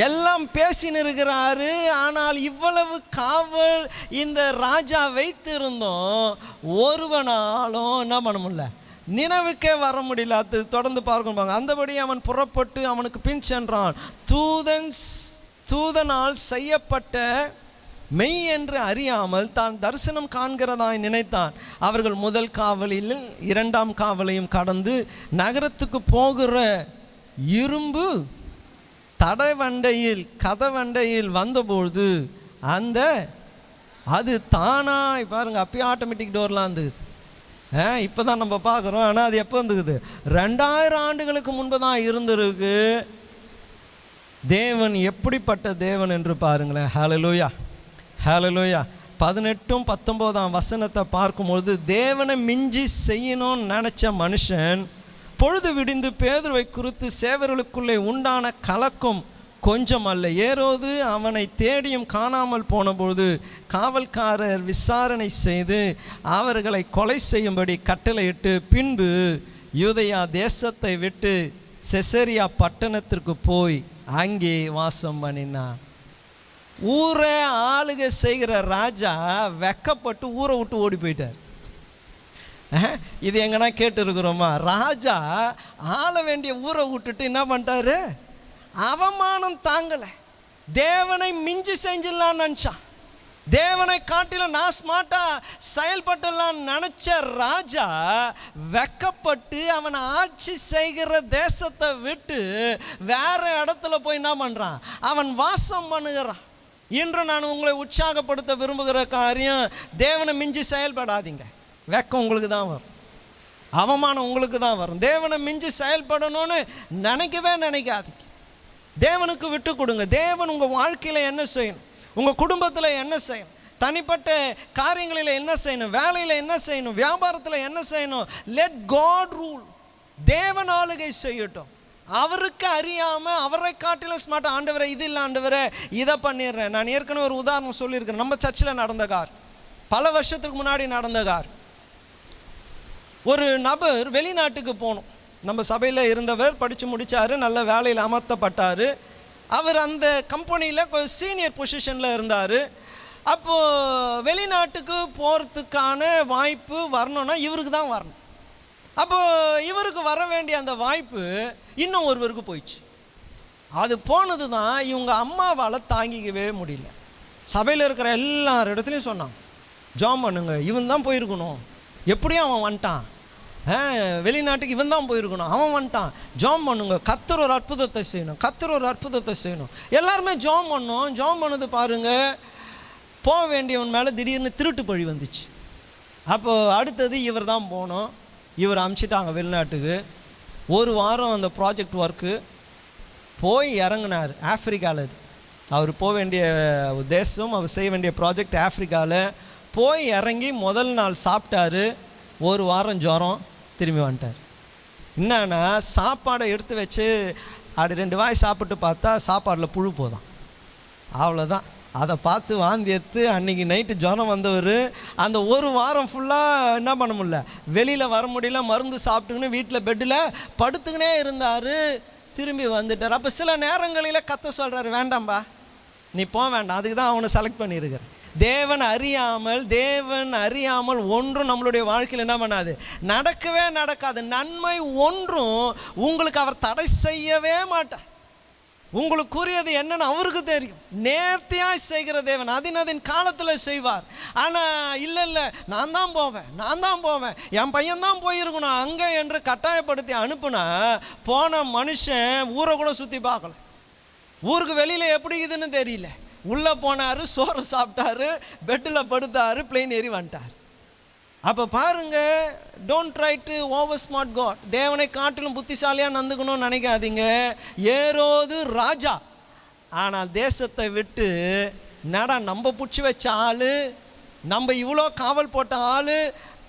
எல்லாம் பேசின்னு இருக்கிறாரு. ஆனால் இவ்வளவு காவல் இந்த ராஜா வைத்திருந்தோம், ஒருவனாலும் என்ன பண்ண முடியல, நினைவுக்கே வர முடியல. அது தொடர்ந்து பார்க்கணும். அந்தபடி அவன் புறப்பட்டு அவனுக்கு பின் சென்றான். தூதனால் செய்யப்பட்ட மெய் என்று அறியாமல் தான் தரிசனம் காண்கிறதாய் நினைத்தான். அவர்கள் முதல் காவலில் 2ஆம் காவலையும் கடந்து நகரத்துக்கு போகிற இரும்பு தடவண்டையில் கதவண்டையில் வந்தபோது அது தானாய் பாருங்க, அப்பயே ஆட்டோமேட்டிக் டோர்லாம் இருந்தது. இப்போ தான் நம்ம பார்க்குறோம். ஆனால் அது எப்போ வந்துக்குது, 2000 ஆண்டுகளுக்கு முன்பு தான் இருந்திருக்கு. தேவன் எப்படிப்பட்ட தேவன் என்று பாருங்களேன். ஹல்லேலூயா, ஹல்லேலூயா. 18-19 வசனத்தை பார்க்கும்பொழுது, தேவனை மிஞ்சி செய்யணும்னு நினச்ச மனுஷன் பொழுது விடிந்து பேதுருவை குறித்து சேவர்களுக்குள்ளே உண்டான கலக்கம் கொஞ்சம் அல்ல. ஏரோது அவனை தேடியும் காணாமல் போனபொழுது காவல்காரர் விசாரணை செய்து அவர்களை கொலை செய்யும்படி கட்டளையிட்டு பின்பு யூதேயா தேசத்தை விட்டு செசரியா பட்டணத்திற்கு போய் அங்கே வாசம் பண்ணினான். ஊரை ஆளுகை செய்கிற ராஜா வெக்கப்பட்டு ஊரை விட்டு ஓடி போயிட்டார். இது எங்கன்னா கேட்டுருக்குறோமா? ராஜா ஆள வேண்டிய ஊரை விட்டுட்டு என்ன பண்ணிட்டாரு, அவமானம் தாங்கலை, தேவனை மிஞ்சி செஞ்சிடலான்னு நினச்சான். தேவனை காட்டிலும் நான் ஸ்மார்ட்டாக செயல்பட்டலான்னு நினச்ச ராஜா வெக்கப்பட்டு அவன் ஆட்சி செய்கிற தேசத்தை விட்டு வேற இடத்துல போய் என்ன பண்ணுறான், அவன் வாசம் பண்ணுகிறான். இன்று நான் உங்களை உற்சாகப்படுத்த விரும்புகிற காரியம், தேவனை மிஞ்சி செயல்படாதீங்க. வெக்கம் உங்களுக்கு தான் வரும், அவமானம் உங்களுக்கு தான் வரும். தேவனை மிஞ்சி செயல்படணும்னு நினைக்காதீங்க. தேவனுக்கு விட்டு கொடுங்க. தேவன் உங்கள் வாழ்க்கையில் என்ன செய்யணும், உங்கள் குடும்பத்தில் என்ன செய்யணும், தனிப்பட்ட காரியங்களில் என்ன செய்யணும், வேலையில் என்ன செய்யணும், வியாபாரத்தில் என்ன செய்யணும், லெட் காட் ரூல். தேவன் ஆளுகை செய்யட்டும். அவருக்கு அறியாமல் அவரை காட்டிலும் ஸ்மார்ட், ஆண்டவரை இது இல்லை, ஆண்டவரை இதை பண்ணிடுறேன். நான் ஏற்கனவே ஒரு உதாரணம் சொல்லியிருக்கிறேன். நம்ம சர்ச்சில் நடந்த கார், பல வருஷத்துக்கு முன்னாடி நடந்த கார். ஒரு நபர் வெளிநாட்டுக்கு போகணும். நம்ம சபையில் இருந்தவர் படித்து முடித்தார், நல்ல வேலையில் அமர்த்தப்பட்டார். அவர் அந்த கம்பெனியில் சீனியர் பொசிஷனில் இருந்தார். அப்போது வெளிநாட்டுக்கு போகிறதுக்கான வாய்ப்பு வரணும்னா இவருக்கு தான் வரணும். அப்போது இவருக்கு வர வேண்டிய அந்த வாய்ப்பு இன்னும் ஒருவருக்கு போயிடுச்சு. அது போனது தான் இவங்க அம்மாவால் தாங்கிக்கவே முடியல. சபையில் இருக்கிற எல்லார் இடத்துலையும் சொன்னாங்க, ஜாம் பண்ணுங்க, இவன் தான் போயிருக்கணும், எப்படியும் அவன் வந்துட்டான், வெளிநாட்டுக்கு இவன் தான் போயிருக்கணும், அவன் வந்துட்டான், ஜாம் பண்ணுங்க, கர்த்தர் ஒரு அற்புதத்தை செய்யணும், கர்த்தர் ஒரு அற்புதத்தை செய்யணும். எல்லாருமே ஜாம் பண்ணோம். ஜாம் பண்ணது பாருங்கள், போக வேண்டியவன் மேலே திடீர்னு திருட்டு பழி வந்துச்சு. அப்போது அடுத்தது இவர் தான் போனோம். இவர் அனுப்பிச்சிட்டாங்க வெளிநாட்டுக்கு. ஒரு வாரம் அந்த ப்ராஜெக்ட் ஒர்க்கு போய் இறங்கினார் ஆஃப்ரிக்காவில். இது அவர் போக வேண்டிய தேசம், அவர் செய்ய வேண்டிய ப்ராஜெக்ட் ஆஃப்ரிக்காவில். போய் இறங்கி முதல் நாள் சாப்பிட்டாரு. ஒரு வாரம் ஜுரம், திரும்பி வந்துட்டார். என்னன்னா சாப்பாடை எடுத்து வச்சு அப்படி 2 வாய் சாப்பிட்டு பார்த்தா சாப்பாடில் புழு போதான், அவ்வளோதான். அதை பார்த்து வாந்தி எடுத்து அன்றைக்கி நைட்டு ஜுரம் வந்தவர் அந்த ஒரு வாரம் ஃபுல்லாக என்ன பண்ண முடியல, வெளியில் வர முடியல, மருந்து சாப்பிட்டுக்கின்னு வீட்டில் பெட்டில் படுத்துக்கினே இருந்தார். திரும்பி வந்துட்டார். அப்போ சில நேரங்களில் கத்த சொல்கிறாரு, வேண்டாம்பா நீ போக வேண்டாம். அதுக்கு தான் அவனை செலக்ட் பண்ணியிருக்கிறேன். தேவன் அறியாமல் ஒன்றும் நம்மளுடைய வாழ்க்கையில் என்ன பண்ணாது, நடக்கவே நடக்காது. நன்மை ஒன்றும் உங்களுக்கு அவர் தடை செய்யவே மாட்டார். உங்களுக்குரியது என்னன்னு அவருக்கு தெரியும். நேர்த்தியாக செய்கிற தேவன் அதின் காலத்தில் செய்வார். ஆனால் இல்லை நான் தான் போவேன், என் பையன்தான் போயிருக்கணும் அங்கே என்று கட்டாயப்படுத்தி அனுப்புனா போன மனுஷன் ஊரை கூட சுற்றி பார்க்கல. ஊருக்கு வெளியில் எப்படி இதுன்னு தெரியல. உள்ளே போனார், சோறு சாப்பிட்டாரு, பெட்டில் படுத்தார், பிளெயின் ஏறி வந்துட்டார். அப்போ பாருங்க, don't try to over smart God. தேவனை காட்டிலும் புத்திசாலியாக நந்துக்கணும்னு நினைக்காதீங்க. ஏரோது ராஜா, ஆனால் தேசத்தை விட்டு நம்ம பிடிச்சி வச்ச ஆள், நம்ம இவ்வளோ காவல் போட்ட ஆள்,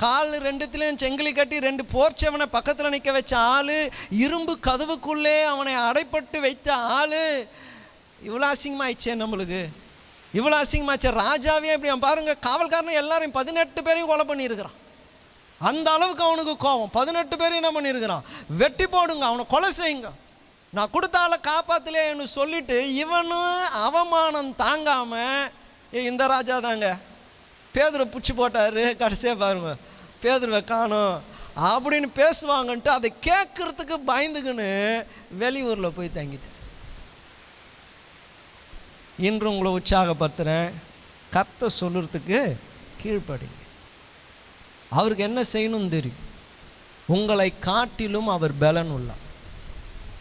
கால் 2த்துலேயும் செங்கிலி கட்டி 2 போர்ச்சவனை பக்கத்தில் நிற்க வச்ச ஆள், இரும்பு கதவுக்குள்ளே அவனை அடைப்பட்டு வைத்த ஆள், இவ்வளோ அசிங்கமாயிடுச்சே நம்மளுக்கு, இவ்வளோ அசிங்கமாச்சே. ராஜாவே இப்படி பாருங்க, காவல்காரனை எல்லாரையும் 18 பேரையும் கொலை பண்ணியிருக்கிறான். அந்த அளவுக்கு அவனுக்கு கோபம். 18 பேரையும் என்ன பண்ணியிருக்கிறான், வெட்டி போடுங்க, அவனை கொலை செய்யுங்க, நான் கொடுத்த ஆளை காப்பாற்றலையேன்னு சொல்லிட்டு இவனும் அவமானம் தாங்காமல் இந்த ராஜா தாங்க பேதுரை பிடிச்சி போட்டார். கடைசியாக பாருங்க பேதுருவை காணோம் அப்படின்னு பேசுவாங்கன்ட்டு அதை கேட்கறதுக்கு பயந்துக்குன்னு வெளியூரில் போய் தங்கிட்டு. இன்று உங்களை உற்சாகப்படுத்துகிறேன், கர்த்தர் சொல்லுறதுக்கு கீழ்ப்படிங்க. அவருக்கு என்ன செய்யணும்னு தெரியும். உங்களை காட்டிலும் அவர் பலன் உள்ளார்,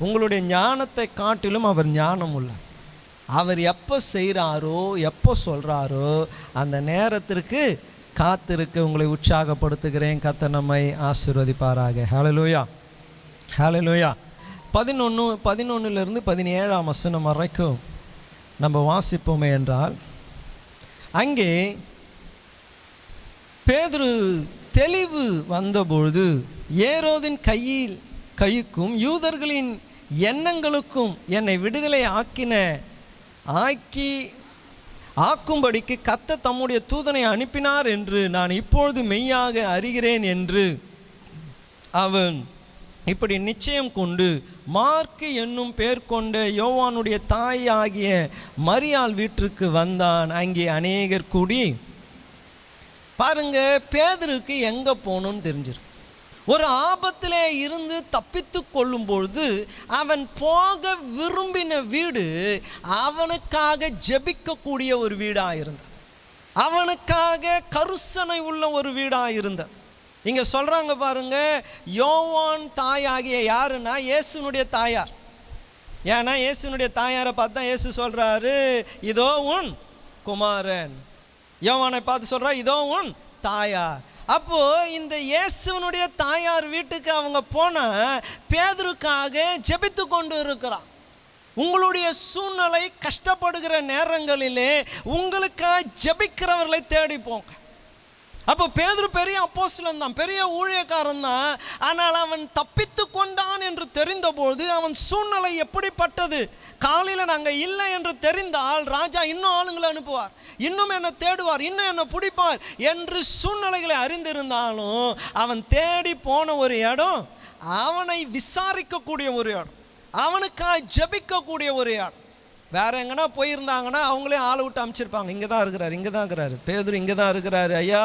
உங்களுடைய ஞானத்தை காட்டிலும் அவர் ஞானம் உள்ளார். அவர் எப்போ செய்கிறாரோ எப்போ சொல்கிறாரோ அந்த நேரத்திற்கு காத்திருக்க உங்களை உற்சாகப்படுத்துகிறேன். கர்த்தர் நம்மை ஆசீர்வதிப்பாராக. ஹல்லேலூயா, ஹல்லேலூயா. 11 17 வசனம் வரைக்கும் நம்ம வாசிப்போமே என்றால், அங்கே பேதுரு தெளிவு வந்தபொழுது ஏரோதின் கைக்கும் யூதர்களின் எண்ணங்களுக்கும் என்னை விடுதலை ஆக்கும்படிக்கு கர்த்தர் தம்முடைய தூதனை அனுப்பினார் என்று நான் இப்பொழுது மெய்யாக அறிகிறேன் என்று அவன் இப்படி நிச்சயம் கொண்டு மார்க்கு என்னும் பேர் கொண்ட யோவானுடைய தாய் ஆகிய மரியாள் வீட்டிற்கு வந்தான். அங்கே அநேகர் கூடி, பாருங்க பேதுருக்கு எங்கே போகணும்னு தெரிஞ்சிருக்கு. ஒரு ஆபத்திலே இருந்து தப்பித்து கொள்ளும் பொழுது அவன் போக விரும்பின வீடு அவனுக்காக ஜெபிக்கக்கூடிய ஒரு வீடாக இருந்தது, அவனுக்காக கருசனை உள்ள ஒரு வீடாக இருந்தது. இங்கே சொல்கிறாங்க பாருங்க, யோவான் தாயாகிய யாருன்னா இயேசுனுடைய தாயார். ஏன்னா இயேசுனுடைய தாயாரை பார்த்து தான் இயேசு சொல்கிறாரு, இதோ உன் குமாரன். யோவானை பார்த்து சொல்கிறா, இதோ உன் தாயார். அப்போது இந்த இயேசுனுடைய தாயார் வீட்டுக்கு அவங்க போனால் பேதுருக்காக ஜெபித்து கொண்டு இருக்கிறான். உங்களுடைய சூழ்நிலை கஷ்டப்படுகிற நேரங்களிலே உங்களுக்காக ஜெபிக்கிறவர்களை தேடி போங்க. அப்போ பேதுரு பெரிய அப்போஸ்தலன் தான், பெரிய ஊழியக்காரன் தான். ஆனால் அவன் தப்பித்து கொண்டான் என்று தெரிந்தபோது அவன் சூழ்நிலை எப்படிப்பட்டது, காலையில் நாங்கள் இல்லை என்று தெரிந்தால் ராஜா இன்னும் ஆளுங்களை அனுப்புவார், இன்னும் என்னை தேடுவார், இன்னும் என்னை பிடிப்பார் என்று சூழ்நிலைகளை அறிந்திருந்தாலும் அவன் தேடி போன ஒரு இடம், அவனை விசாரிக்கக்கூடிய ஒரு இடம், அவனுக்காக ஜெபிக்கக்கூடிய ஒரு இடம். வேற எங்கன்னா போயிருந்தாங்கன்னா அவங்களே ஆளை விட்டு அமைச்சிருப்பாங்க, இங்கே தான் இருக்கிறாரு பேதுரு, இங்கே தான் இருக்கிறாரு, ஐயா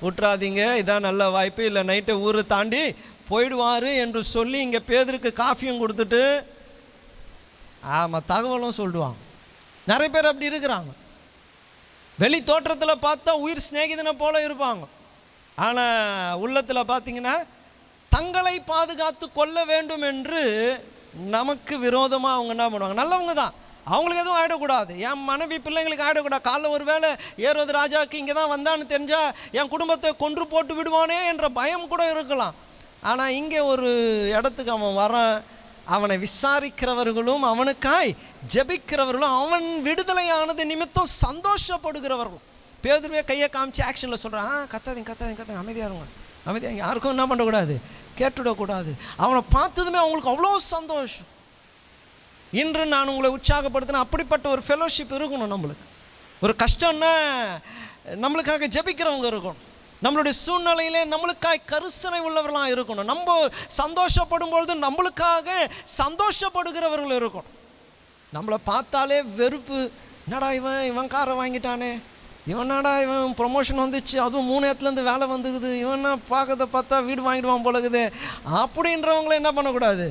விட்டுறாதீங்க, இதான் நல்ல வாய்ப்பு, இல்லை நைட்டை ஊரை தாண்டி போயிடுவார் என்று சொல்லி இங்கே பேதுருக்கு காஃபியும் கொடுத்துட்டு ஆமாம் தகவலும் சொல்லுவாங்க. நிறைய பேர் அப்படி இருக்கிறாங்க. வெளி தோற்றத்தில் பார்த்தா உயிர் சிநேகிதனை போல இருப்பாங்க, ஆனால் உள்ளத்தில் பார்த்தீங்கன்னா தங்களை பாதுகாத்து கொள்ள வேண்டும் என்று நமக்கு விரோதமாக அவங்க என்ன பண்ணுவாங்க. நல்லவங்க தான், அவங்களுக்கு எதுவும் ஆகிடக்கூடாது, என் மனைவி பிள்ளைங்களுக்கு ஆகிடக்கூடாது, காலைல ஒரு வேளை ஏரோது ராஜாவுக்கு இங்கே தான் வந்தான்னு தெரிஞ்சால் என் குடும்பத்தை கொன்று போட்டு விடுவானே என்ற பயம் கூட இருக்கலாம். ஆனால் இங்கே ஒரு இடத்துக்கு அவன் வரான், அவனை விசாரிக்கிறவர்களும் அவனுக்காய் ஜெபிக்கிறவர்களும் அவன் விடுதலையானது நிமித்தம் சந்தோஷப்படுகிறவர்களும். பேதுருவே கையை காமிச்சு ஆக்ஷனில் சொல்கிறான், கத்தாதீங்க அமைதியாக இருங்க, அமைதியாக யாருக்கும் என்ன பண்ணக்கூடாது, கேட்டுவிடக்கூடாது. அவனை பார்த்ததுமே அவங்களுக்கு அவ்வளோ சந்தோஷம். இன்று நான் உங்களை உற்சாகப்படுத்தின அப்படிப்பட்ட ஒரு ஃபெலோஷிப் இருக்கணும். நம்மளுக்கு ஒரு கஷ்டம்னா நம்மளுக்காக ஜெபிக்கிறவங்க இருக்கணும். நம்மளுடைய சூழ்நிலையிலே நம்மளுக்காக கரிசனை உள்ளவர்களாக இருக்கணும். நம்ம சந்தோஷப்படும் பொழுது நம்மளுக்காக சந்தோஷப்படுகிறவர்கள் இருக்கணும். நம்மளை பார்த்தாலே வெறுப்பு, என்னடா இவன் காரை வாங்கிட்டானே, இவனாடா இவன் ப்ரொமோஷன் வந்துச்சு, அதுவும் 3 இடத்துலேருந்து வேலை வந்துக்குது, இவனா பார்க்கறத பார்த்தா வீடு வாங்கிடுவான் போலக்குது அப்படின்றவங்கள என்ன பண்ணக்கூடாது,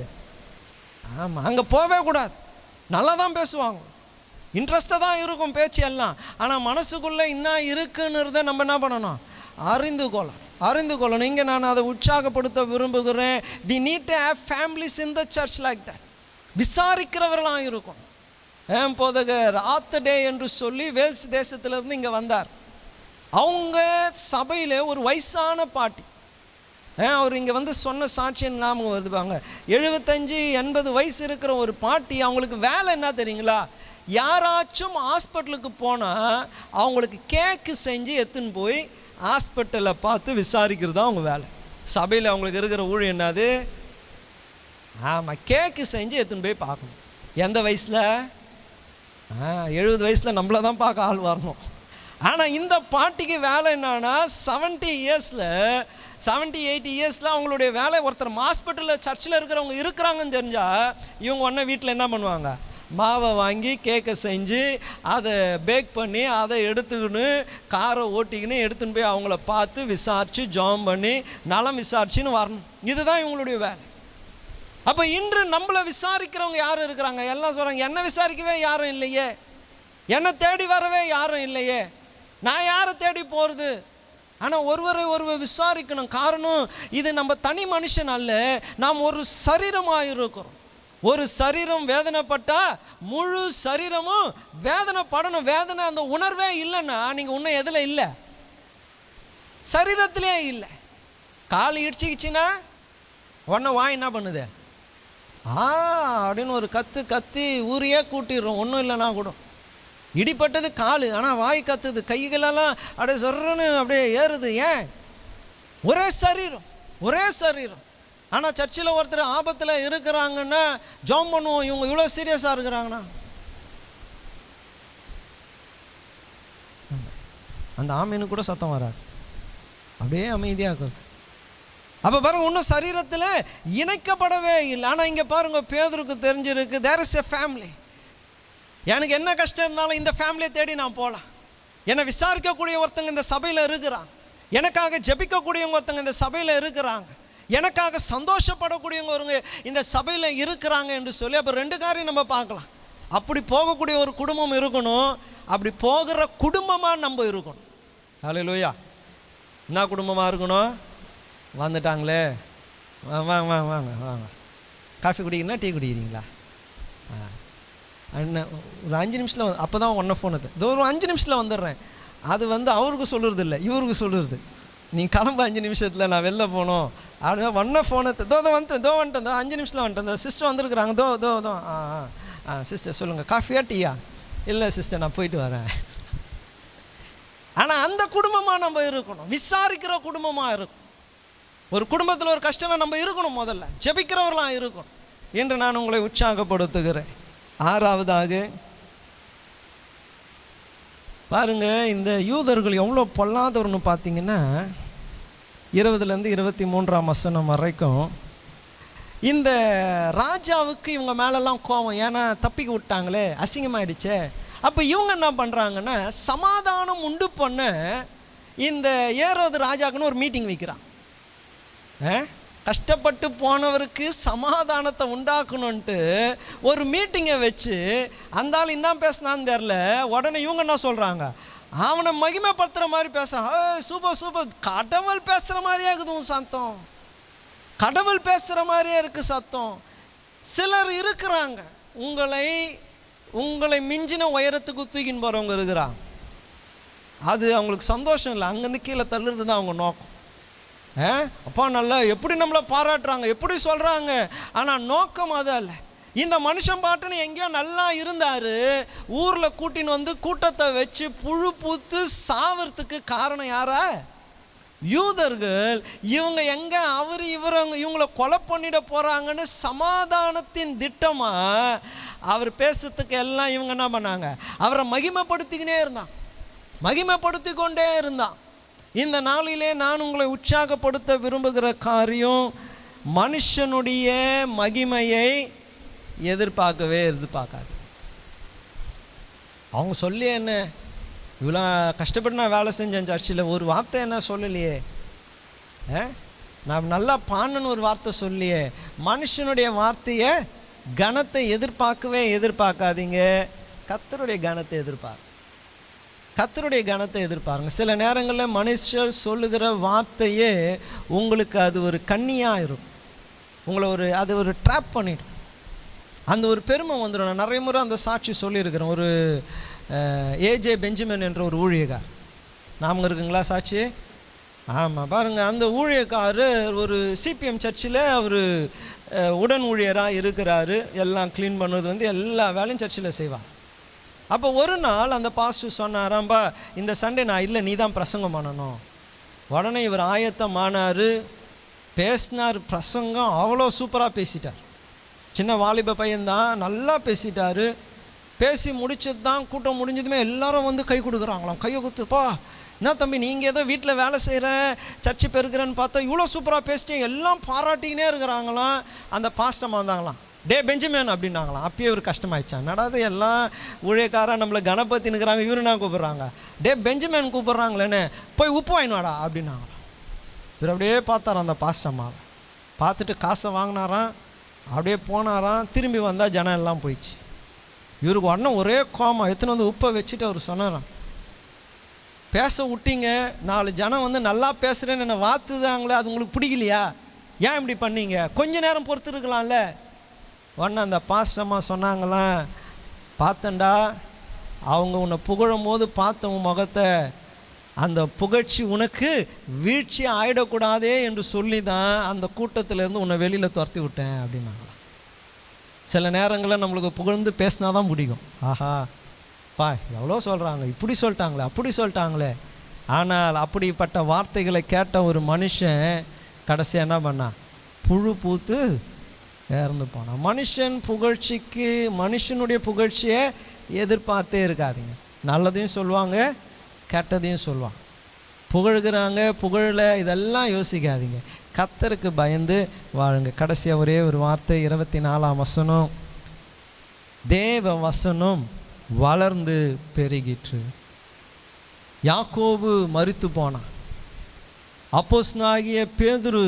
ஆமாம் அங்கே போகவே கூடாது. நல்லா தான் பேசுவாங்க, இன்ட்ரெஸ்டாக தான் இருக்கும் பேச்சு எல்லாம். ஆனால் மனசுக்குள்ளே என்ன இருக்குன்னுறத நம்ம என்ன பண்ணணும், அறிந்து கொள்ளணும். இங்கே நான் அதை உற்சாகப்படுத்த விரும்புகிறேன். we need to have families in the church like that. விசாரிக்கிறவர்களாக இருக்கும். போதகர் ஆத்தடே என்று சொல்லி வேல்ஸ் தேசத்திலிருந்து இங்கே வந்தார். அவங்க சபையில் ஒரு வயசான பாட்டி, அவர் இங்கே வந்து சொன்ன சாட்சியம் ஞாபகம் வருதுப்பாங்க. 75-80 வயசு இருக்கிற ஒரு பாட்டி, அவங்களுக்கு வேலை என்ன தெரியுங்களா, யாராச்சும் ஹாஸ்பிட்டலுக்கு போனால் அவங்களுக்கு கேக்கு செஞ்சு எடுத்துன்னு போய் ஹாஸ்பிட்டலில் பார்த்து விசாரிக்கிறது தான் அவங்க வேலை. சபையில் அவங்களுக்கு இருக்கிற ஊழியம் என்னது, ஆமாம் கேக்கு செஞ்சு எடுத்துன்னு போய் பார்க்கணும். எந்த வயசில், 70 வயசில் நம்மளை தான் பார்க்க ஆள் வரணும். ஆனால் இந்த பாட்டிக்கு வேலை என்னன்னா 70 இயர்ஸில் 70-80 இயர்ஸில் அவங்களுடைய வேலை, ஒருத்தர் ஹாஸ்பிட்டலில் சர்ச்சில் இருக்கிறவங்க இருக்கிறாங்கன்னு தெரிஞ்சால் இவங்க உடனே வீட்டில் என்ன பண்ணுவாங்க, மாவை வாங்கி கேக்கை செஞ்சு அதை பேக் பண்ணி அதை எடுத்துக்கின்னு காரை ஓட்டிக்கின்னு எடுத்துன்னு போய் அவங்கள பார்த்து விசாரித்து ஜாம் பண்ணி நலம் விசாரிச்சுன்னு வரணும். இதுதான் இவங்களுடைய வேலை. அப்போ இன்று நம்மளை விசாரிக்கிறவங்க யாரும் இருக்கிறாங்க, எல்லாம் சொல்கிறாங்க என்னை விசாரிக்கவே யாரும் இல்லையே, என்னை தேடி வரவே யாரும் இல்லையே, நான் யாரை தேடி போகிறது. ஆனால் ஒருவர் விசாரிக்கணும். காரணம், இது நம்ம தனி மனுஷன் அல்ல, நாம் ஒரு சரீரமாக இருக்கிறோம். ஒரு சரீரம் வேதனைப்பட்டால் முழு சரீரமும் வேதனைப்படணும். வேதனை அந்த உணர்வே இல்லைன்னா நீங்கள் இன்னும் எதில் இல்லை, சரீரத்திலே இல்லை. கால் இடிச்சிக்கிச்சின்னா உடனே வாய் என்ன பண்ணுது, அப்படின்னு ஒரு கத்தி ஊரையே கூட்டிடுறோம். ஒன்றும் இல்லைன்னா கூட இடிப்பட்டது கால், ஆனால் வாய் கத்துது, கைகளெல்லாம் அப்படியே சொல்றன்னு அப்படியே ஏறுது. ஏன், ஒரே சரீரம். ஆனால் சர்ச்சில் ஒருத்தர் ஆபத்தில் இருக்கிறாங்கன்னா ஜாம் பண்ணுவோம், இவங்க இவ்வளோ சீரியஸாக இருக்கிறாங்கன்னா அந்த ஆமீனுக்கு கூட சத்தம் வராது, அப்படியே அமைதியாக இருக்கிறது. அப்போ பாருங்க, இன்னும் சரீரத்தில் இணைக்கப்படவே இல்லை. ஆனால் இங்கே பாருங்க, பேதுருக்கு தெரிஞ்சிருக்கு தேர் இஸ் எ ஃபேமிலி. எனக்கு என்ன கஷ்டம் இருந்தாலும் இந்த ஃபேமிலியை தேடி நான் போகலாம். என்னை விசாரிக்கக்கூடிய ஒருத்தங்க இந்த சபையில் இருக்கிறாங்க, எனக்காக ஜெபிக்கக்கூடியவங்க ஒருத்தங்க இந்த சபையில் இருக்கிறாங்க, எனக்காக சந்தோஷப்படக்கூடியவங்க ஒருங்க இந்த சபையில் இருக்கிறாங்க என்று சொல்லி. அப்போ 2 காரியம் நம்ம பார்க்கலாம். அப்படி போகக்கூடிய ஒரு குடும்பம் இருக்கணும், அப்படி போகிற குடும்பமாக நம்ம இருக்கணும். ஹல்லேலூயா. என்ன குடும்பமாக இருக்கணும், வந்துட்டாங்களே வாங்க வாங்க வாங்க வாங்க, காஃபி குடிக்கிறீங்களா டீ குடிக்கிறீங்களா, அண்ணன் ஒரு 5 நிமிஷத்தில் அப்போ தான் ஒன்றை ஃபோன் எடுத்து இதோ ஒரு 5 நிமிஷத்தில் வந்துடுறேன். அது வந்து அவருக்கு சொல்லுறது இல்லை, இவருக்கு சொல்லுறது. நீ கிளம்ப 5 நிமிஷத்தில் நான் வெளில போனோம் அப்படின்னா ஒன்றை ஃபோனை வந்துட்டேன் 5 நிமிஷத்தில் வந்துட்டேன். சிஸ்டர் வந்துருக்குறாங்க, தோ சிஸ்டர் சொல்லுங்கள், காஃபியா டீயா, இல்லை சிஸ்டர் நான் போயிட்டு வரேன். ஆனால் அந்த குடும்பமாக நம்ம இருக்கணும், விசாரிக்கிற குடும்பமாக இருக்கும். ஒரு குடும்பத்தில் ஒரு கஷ்டம்னா நம்ம இருக்கணும், முதல்ல ஜெபிக்கிறவர்களாக இருக்கணும் என்று நான் உங்களை உற்சாகப்படுத்துகிறேன். 6வதாக பாருங்க, இந்த யூதர்கள் எவ்வளோ பொல்லாதவர்னு பார்த்தீங்கன்னா 20லேருந்து 23ஆம் வசனம் வரைக்கும் இந்த ராஜாவுக்கு இவங்க மேலெல்லாம் கோபம், ஏன்னா தப்பிக்க விட்டாங்களே, அசிங்கமாயிடுச்சே. அப்போ இவங்க என்ன பண்ணுறாங்கன்னா, சமாதானம் உண்டு பண்ண இந்த ஏரோது ராஜாக்குன்னு ஒரு மீட்டிங் வைக்கிறான். கஷ்டப்பட்டு போனவருக்கு சமாதானத்தை உண்டாக்கணுன்ட்டு ஒரு மீட்டிங்கை வச்சு அந்த ஆள் என்ன பேசினான்னு தெரில. உடனே இவங்க என்ன சொல்கிறாங்க, அவனை மகிமைப்படுத்துகிற மாதிரி பேசுகிறான். சூப்பர் கடவுள் பேசுகிற மாதிரியே இருக்குது சத்தம், கடவுள் பேசுகிற மாதிரியே இருக்குது சத்தம். சிலர் இருக்கிறாங்க, உங்களை மிஞ்சின உயரத்துக்கு தூக்கின்னு போகிறவங்க இருக்கிறாங்க. அது அவங்களுக்கு சந்தோஷம் இல்லை, அங்கேருந்து கீழே தள்ளுறது தான் அவங்க நோக்கம். அப்பா நல்லா எப்படி நம்மளை பாராட்டுறாங்க, எப்படி சொல்கிறாங்க, ஆனால் நோக்கம் அது அல்ல. இந்த மனுஷன் பாட்டுன்னு எங்கேயோ நல்லா இருந்தார், ஊரில் கூட்டின்னு வந்து கூட்டத்தை வச்சு புழு பூத்து சாவறதுக்கு காரணம் யாரா, யூதர்கள் இவங்க எங்கே இவங்களை கொலை பண்ணிட போகிறாங்கன்னு சமாதானத்தின் திட்டமாக அவர் பேசுறதுக்கு எல்லாம் இவங்க என்ன பண்ணாங்க, அவரை மகிமைப்படுத்திக்கினே மகிமைப்படுத்தி கொண்டே இருந்தான். இந்த நாளிலே நான் உங்களை உற்சாகப்படுத்த விரும்புகிற காரியம், மனுஷனுடைய மகிமையை எதிர்பார்க்காது. அவங்க சொல்லி என்ன இவ்வளோ கஷ்டப்பட்டு நான் வேலை செஞ்சேன் சர்ச்சில், ஒரு வார்த்தை என்ன சொல்லலையே, நான் நல்லா பாடணுன்னு ஒரு வார்த்தை சொல்லியே. மனுஷனுடைய வார்த்தையை கனத்தை எதிர்பார்க்காதீங்க. கர்த்தருடைய கனத்தை எதிர்பாருங்க. சில நேரங்களில் மனுஷர் சொல்லுகிற வார்த்தையே உங்களுக்கு அது ஒரு கண்ணியாக இருக்கும், உங்களை அது ஒரு ட்ராப் பண்ணிடும். அந்த ஒரு பெருமை வந்துடும். நான் நிறைய முறை அந்த சாட்சி சொல்லியிருக்கிறேன். ஒரு ஏஜே பெஞ்சமின் என்ற ஒரு ஊழியக்கார், ஞாபகம் இருக்குங்களா சாட்சி? ஆமாம், பாருங்கள். அந்த ஊழியக்காரர் ஒரு சிபிஎம் சர்ச்சில் அவர் உடன் ஊழியராக இருக்கிறாரு. எல்லாம் க்ளீன் பண்ணுறது எல்லா வேலையும் சர்ச்சில் செய்வார். அப்போ ஒரு நாள் அந்த பாஸ்டர் சொன்னாராம்பா, இந்த சண்டே நான் இல்லை, நீ தான் பிரசங்கம் பண்ணணும். உடனே இவர் ஆயத்தமானார், பேசினார். பிரசங்கம் அவ்வளோ சூப்பராக பேசிட்டார். சின்ன வாலிப பையன்தான், நல்லா பேசிட்டார். பேசி முடிச்சது தான், கூட்டம் முடிஞ்சதுமே எல்லாரும் வந்து கை கொடுக்குறாங்களாம். கையை குத்துப்பா, என்ன தம்பி நீங்கள் ஏதோ வீட்டில் வேலை செய்கிற, சர்ச்சு பெருக்கிறேன்னு பார்த்தா இவ்வளோ சூப்பராக பேசிட்டீங்க, எல்லாம் பாராட்டிக்கினே இருக்கிறாங்களாம். அந்த பாஸ்டமாக வந்தாங்களாம், டே பெஞ்சமின் அப்படின்னாங்களாம். அப்பயே ஒரு கஷ்டமாயிடுச்சான், நடாது எல்லாம் ஊழியக்காரன் நம்மளை கணபதினுக்கிறாங்க, இவரு என்ன கூப்பிட்றாங்க, டே பெஞ்சமின் கூப்பிட்றாங்களேன்னு, போய் உப்பு வாங்கினாடா அப்படின்னாங்களாம். இவர் அப்படியே பார்த்தாராம், அந்த பாஸ்டம்மாவை பார்த்துட்டு காசை வாங்கினாராம், அப்படியே போனாராம். திரும்பி வந்தால் ஜனம் எல்லாம் போயிடுச்சு. இவருக்கு உடனே ஒரே கோமா எத்தனை வந்து உப்பை வச்சுட்டு அவர் சொன்னாராம், பேச விட்டீங்க, 4 ஜனம் வந்து நல்லா பேசுகிறேன்னு என்னை வாத்துதாங்களே, அது உங்களுக்கு பிடிக்கலையா, ஏன் இப்படி பண்ணீங்க, கொஞ்ச நேரம் பொறுத்து இருக்கலாம்ல. உடனே அந்த பாஸ்டம்மா சொன்னாங்களாம், பார்த்தண்டா அவங்க உன்னை புகழும் போது பார்த்த உன் முகத்தை, அந்த புகழ்ச்சி உனக்கு வீழ்ச்சி ஆகிடக்கூடாதே என்று சொல்லி தான் அந்த கூட்டத்திலேருந்து உன்னை வெளியில் துரத்தி விட்டேன் அப்படின்னாங்களாம். சில நேரங்களில் நம்மளுக்கு புகழ்ந்து பேசினா தான் பிடிக்கும். ஆஹா பா எவ்வளோ சொல்கிறாங்க, இப்படி சொல்லிட்டாங்களே அப்படி சொல்லிட்டாங்களே. ஆனால் அப்படிப்பட்ட வார்த்தைகளை கேட்ட ஒரு மனுஷன் கடைசியாக என்ன பண்ணான், புழு பூத்து இறந்து போனான். மனுஷனுடைய புகழ்ச்சியை எதிர்பார்த்தே இருக்காதீங்க. நல்லதையும் சொல்லுவாங்க, கெட்டதையும் சொல்லுவாங்க. புகழ்கிறாங்க, புகழல, இதெல்லாம் யோசிக்காதீங்க. கர்த்தருக்கு பயந்து வாழுங்க. கடைசியாக ஒரே ஒரு வார்த்தை, 24ஆம் வசனம், தேவ வசனம் வளர்ந்து பெருகிற்று. யாக்கோபு மரித்து போனான். அப்போஸ்தலனாகிய பேதுரு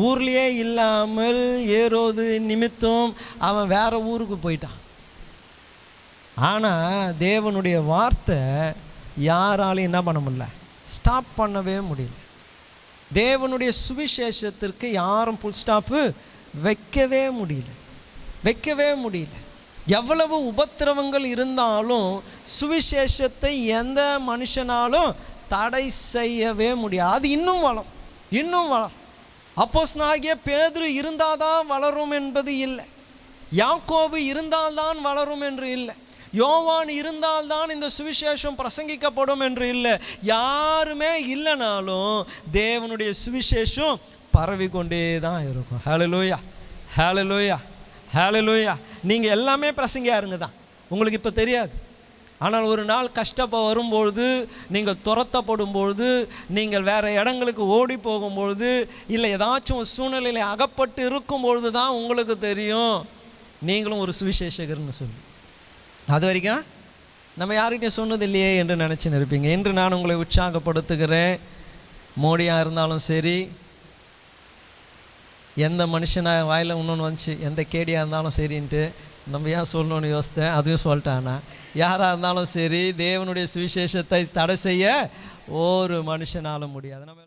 ஊர்லேயே இல்லாமல் ஏரோது நிமித்தம் அவன் வேற ஊருக்கு போயிட்டான். ஆனால் தேவனுடைய வார்த்தை யாராலையும் என்ன பண்ண முடியல, ஸ்டாப் பண்ணவே முடியல. தேவனுடைய சுவிசேஷத்திற்கு யாரும் புல் ஸ்டாப்பு வைக்கவே முடியல. எவ்வளவு உபத்திரவங்கள் இருந்தாலும் சுவிசேஷத்தை எந்த மனுஷனாலும் தடை செய்யவே முடியாது. அது இன்னும் வளரும். அப்போஸ்தலனாகிய பேதுரு இருந்தால்தான் வளரும் என்பது இல்லை, யாக்கோபு இருந்தால்தான் வளரும் என்று இல்லை, யோவான் இருந்தால்தான் இந்த சுவிசேஷம் பிரசங்கிக்கப்படும் என்று இல்லை. யாருமே இல்லைனாலும் தேவனுடைய சுவிசேஷம் பரவி கொண்டே தான் இருக்கும். ஹல்லேலூயா, ஹல்லேலூயா, ஹல்லேலூயா. நீங்கள் எல்லாமே பிரசங்கியாக இருங்க தான், உங்களுக்கு இப்போ தெரியாது. ஆனால் ஒரு நாள் கஷ்டப்ப வரும்பொழுது, நீங்கள் துரத்தப்படும் பொழுது, நீங்கள் வேறு இடங்களுக்கு ஓடி போகும்பொழுது, இல்லை ஏதாச்சும் ஒரு சூழ்நிலையில் அகப்பட்டு இருக்கும் பொழுது தான் உங்களுக்கு தெரியும் நீங்களும் ஒரு சுவிசேஷகர்னு சொல்லி. அது வரைக்கும் நம்ம யார்கிட்டையும் சொன்னது இல்லையே என்று நினச்சின்னு இருப்பீங்க. என்று நான் உங்களை உற்சாகப்படுத்துகிறேன். மோடியாக இருந்தாலும் சரி, எந்த மனுஷனாக வாயில் இன்னொன்று வந்துச்சு, எந்த கேடியாக இருந்தாலும் சரின்ட்டு நம்ம ஏன் சொல்லணும்னு யோசித்தேன், அதுவும் சொல்லிட்டானா. யாராக இருந்தாலும் சரி, தேவனுடைய சுவிசேஷத்தை தடை செய்ய ஒரு மனுஷனால முடியாது. நம்ம